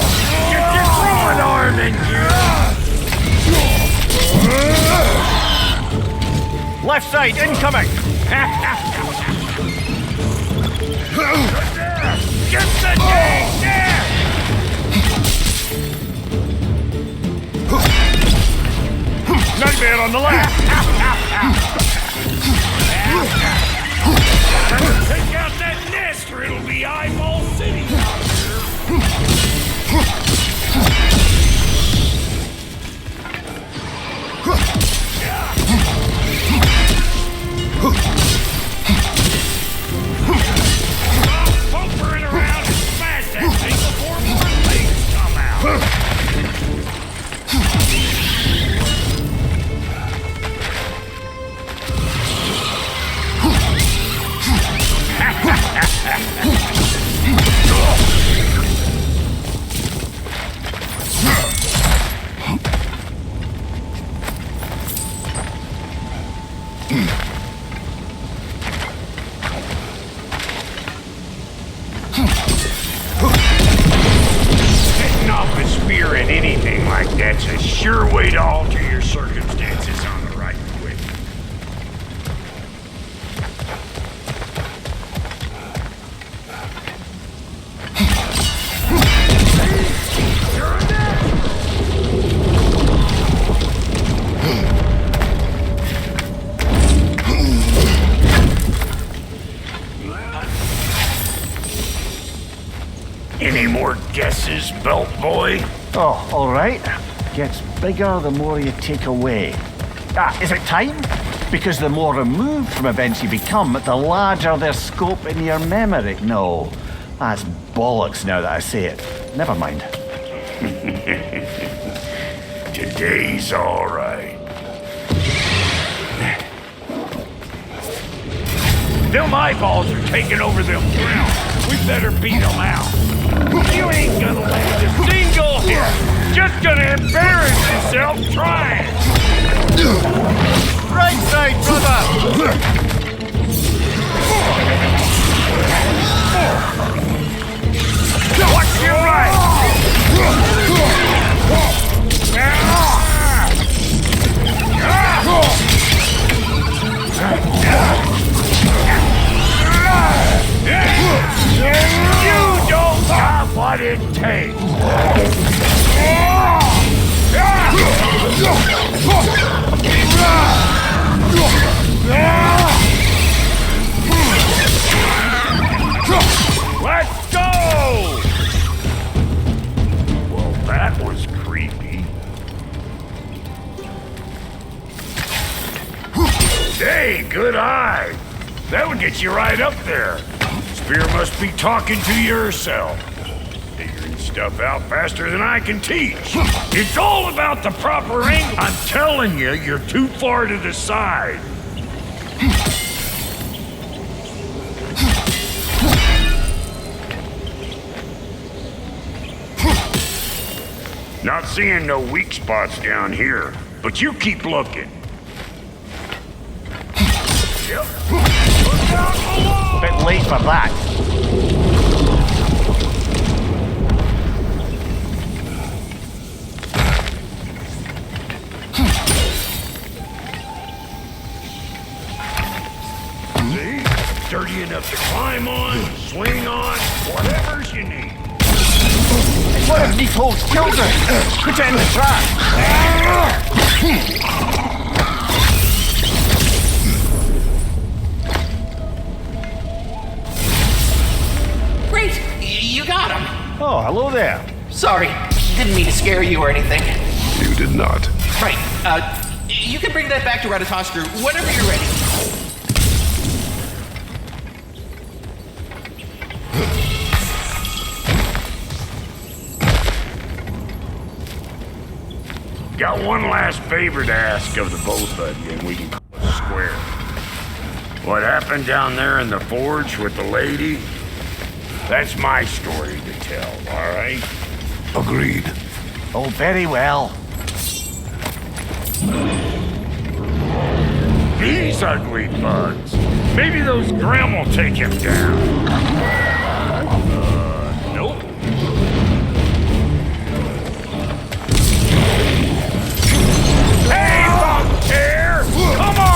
Get your throwing arm in here! Left side, incoming! Get the dang there! Nightmare on the left! Take out that nest or it'll be Eyeball City out Stop pumpering around and smash that thing before more things come out! Setting off a spear in anything like that's a sure way to alter your circumstances on the right quick. Any more guesses, belt boy? Oh, all right. Gets bigger the more you take away. Is it time? Because the more removed from events you become, the larger their scope in your memory. No, that's bollocks now that I say it. Never mind. Today's all right. Them eyeballs are taking over them ground. We better beat them out. You ain't gonna land a single hit. Just gonna embarrass yourself trying. Right side, brother! Watch your right! You don't got what it takes! Let's go! Well, that was creepy. Hey, good eye! That would get you right up there. Spear must be talking to yourself. Figuring stuff out faster than I can teach. It's all about the proper angle. I'm telling you, you're too far to the side. Not seeing no weak spots down here, but you keep looking. Yep. Look out below! Bit late for that. sturdy enough to climb on, swing on, whatever's you need. What if Nicole's killed her? Put her in the trap. Great! You got him! Oh, hello there. Sorry, didn't mean to scare you or anything. You did not. Right, you can bring that back to Ratatoskru whenever you're ready. Got one last favor to ask of the both of you, and we can call it square. What happened down there in the forge with the lady? That's my story to tell, all right? Agreed. Oh, very well. These ugly bugs. Maybe those Grim will take him down. Nope. Hey, Bugtail! Come on!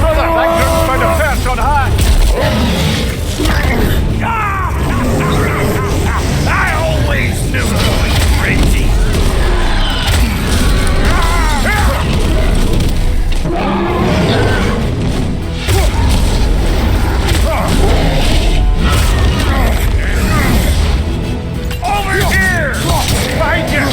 Brother, that girl's found a perch on high. I always knew it was crazy. Over here! Behind you!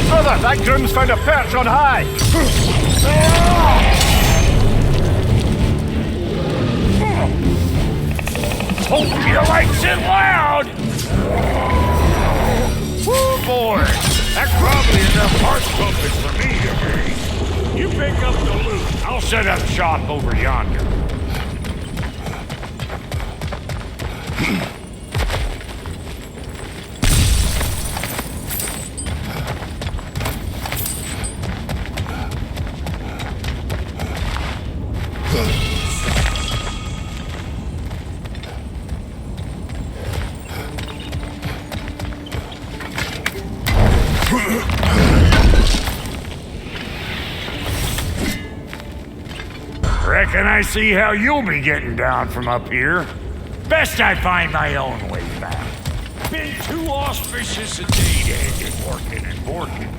Brother, that groom's found a perch on high. Hope you likes it loud! Woo, boy! That's probably enough heart pumping for me today. You pick up the loot. I'll set up shop over yonder. Reckon I see how you'll be getting down from up here. Best I find my own way back. Been too auspicious a day to end it working and working.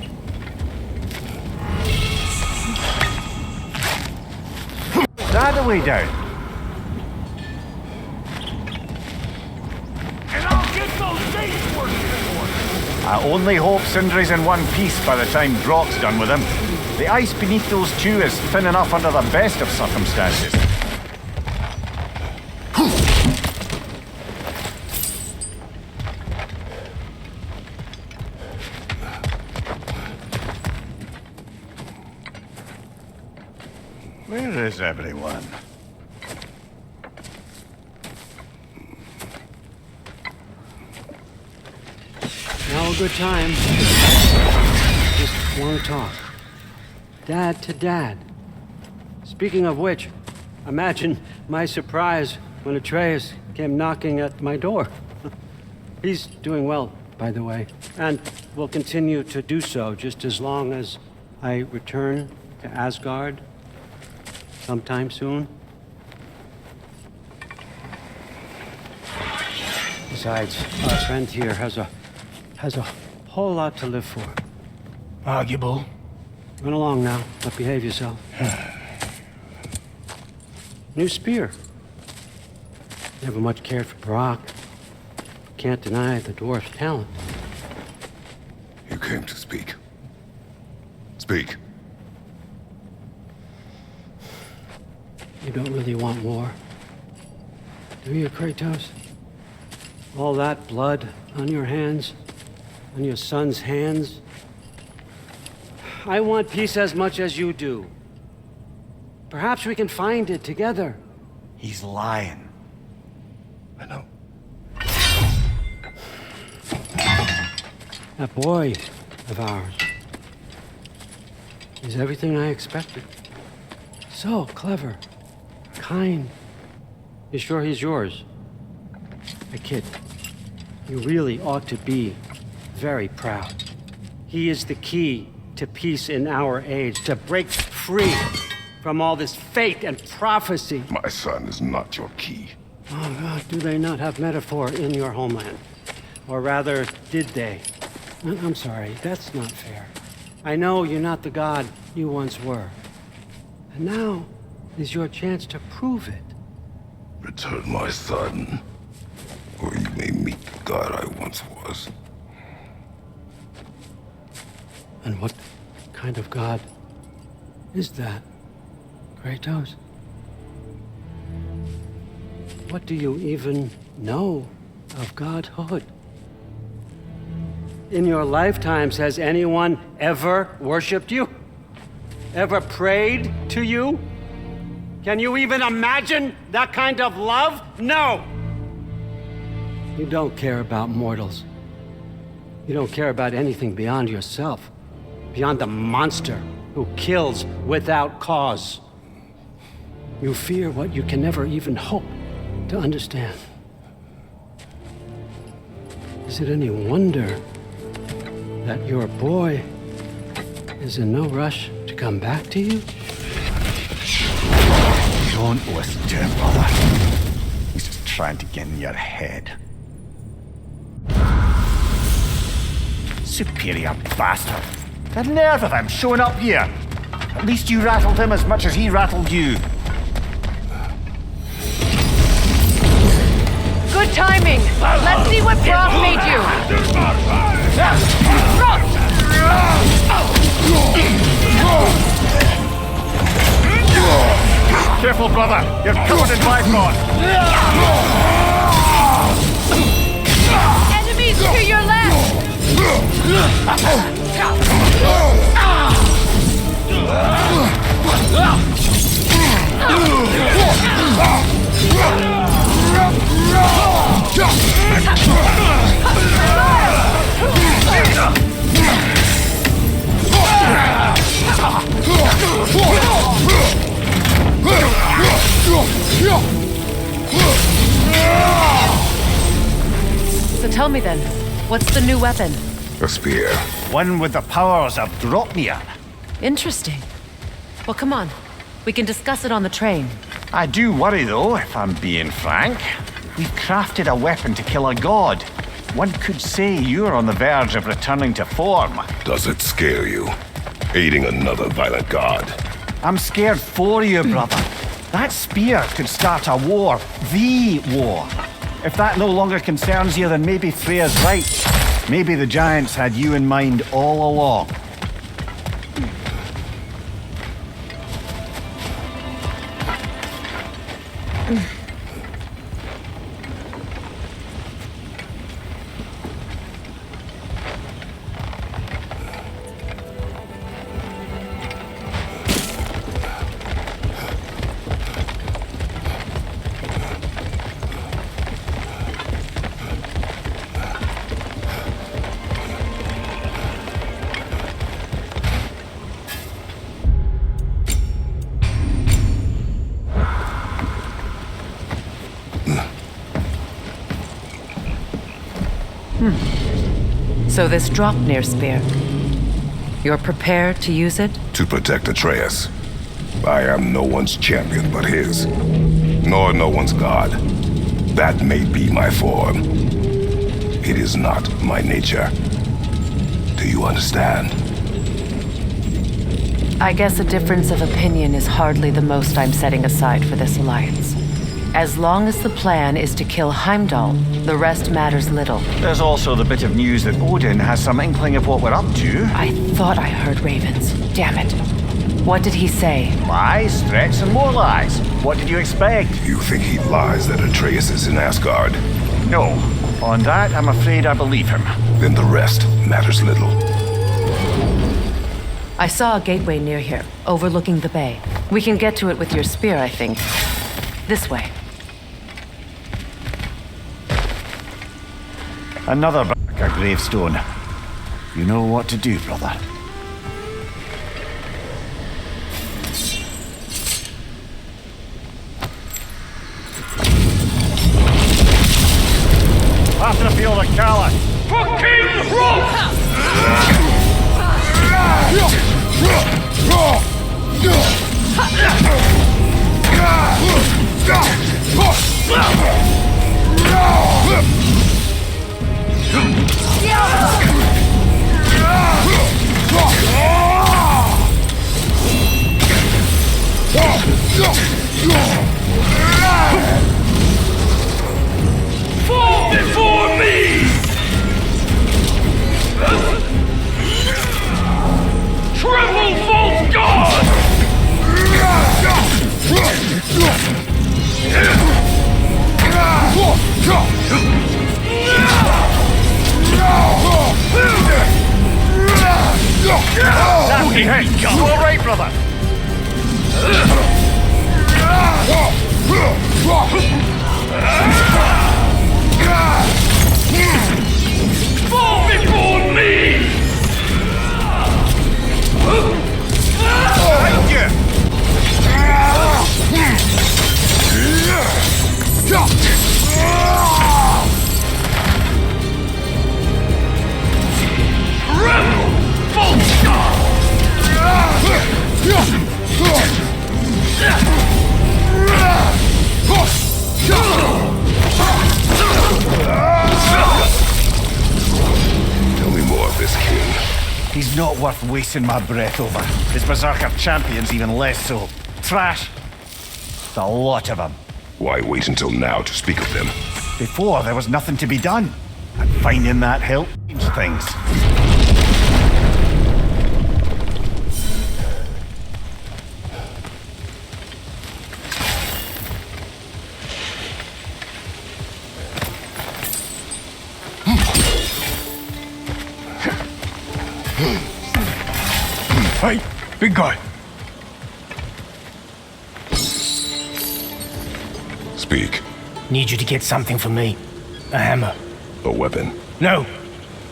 That the way down. And I'll get those dates working for you. I only hope Sindri's in one piece by the time Brock's done with him. The ice beneath those two is thin enough under the best of circumstances. Where is everyone? Now a good time. Just want to talk. Dad to Dad. Speaking of which, imagine my surprise when Atreus came knocking at my door. He's doing well, by the way, and will continue to do so just as long as I return to Asgard sometime soon. Besides, our friend here has a whole lot to live for. Arguable. Run along now, but behave yourself. New spear. Never much cared for Brock. Can't deny the dwarf's talent. You came to speak. Speak. You don't really want war, do you, Kratos? All that blood on your hands, on your son's hands. I want peace as much as you do. Perhaps we can find it together. He's lying. I know. That boy of ours is everything I expected. So clever, kind. You sure he's yours? I kid. You really ought to be very proud. He is the key to peace in our age, to break free from all this fate and prophecy. My son is not your key. Oh God, do they not have metaphor in your homeland? Or rather, did they? I'm sorry, that's not fair. I know you're not the god you once were. And now is your chance to prove it. Return my son, or you may meet the god I once was. And what kind of god is that, Kratos? What do you even know of godhood? In your lifetimes, has anyone ever worshipped you? Ever prayed to you? Can you even imagine that kind of love? No! You don't care about mortals. You don't care about anything beyond yourself, beyond the monster who kills without cause. You fear what you can never even hope to understand. Is it any wonder that your boy is in no rush to come back to you? Don't listen to him, brother. He's just trying to get in your head. Superior bastard. The nerve of him showing up here. At least you rattled him as much as he rattled you. Good timing! Let's see what Brock made you! Careful, brother. You're covered in bifrost. Enemies to your left! So tell me then, what's the new weapon? A spear. One with the powers of Draupnir. Interesting. Well, come on. We can discuss it on the train. I do worry, though, if I'm being frank. We've crafted a weapon to kill a god. One could say you're on the verge of returning to form. Does it scare you? Aiding another violent god? I'm scared for you, brother. That spear could start a war. The war. If that no longer concerns you, then maybe Freya's right. Maybe the Giants had you in mind all along. So this Draupnir spear, you're prepared to use it? To protect Atreus. I am no one's champion but his, nor no one's god. That may be my form. It is not my nature. Do you understand? I guess a difference of opinion is hardly the most I'm setting aside for this alliance. As long as the plan is to kill Heimdall, the rest matters little. There's also the bit of news that Odin has some inkling of what we're up to. I thought I heard ravens. Damn it. What did he say? Lies, threats, and more lies. What did you expect? You think he lies that Atreus is in Asgard? No. On that, I'm afraid I believe him. Then the rest matters little. I saw a gateway near here, overlooking the bay. We can get to it with your spear, I think. This way. Another Berserker gravestone. You know what to do, brother. After the field of Kala. For King Hrolf! Fall before me! Triple false god! Nasty hit! You all right, brother? Fall before me! Tell me more of this king. He's not worth wasting my breath over. His Berserker champion's even less so. Trash. There's a lot of them. Why wait until now to speak of them? Before, there was nothing to be done. And finding that help changed things. Hey, big guy. Speak. Need you to get something for me. A hammer. A weapon. No.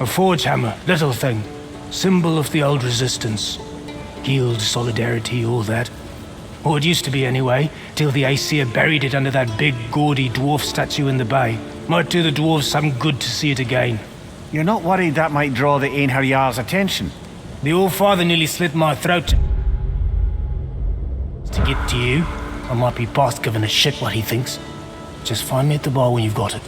A forge hammer. Little thing. Symbol of the old resistance. Guild, solidarity, all that. Or it used to be anyway, till the Aesir buried it under that big, gaudy dwarf statue in the bay. Might do the dwarves some good to see it again. You're not worried that might draw the Einherjar's attention? The old father nearly slit my throat. To get to you, I might be past giving a shit what he thinks. Just find me at the bar when you've got it.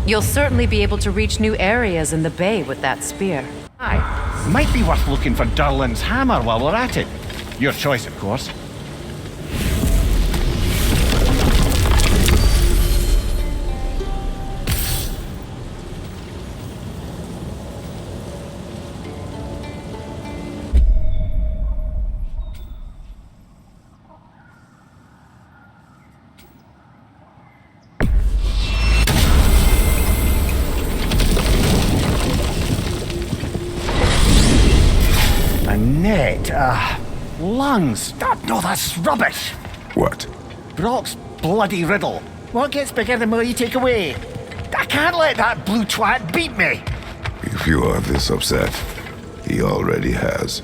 You'll certainly be able to reach new areas in the bay with that spear. Aye. Might be worth looking for Durlin's hammer while we're at it. Your choice, of course. Lungs! No, that's rubbish! What? Brock's bloody riddle. What gets bigger the more you take away? I can't let that blue twat beat me! If you are this upset, he already has.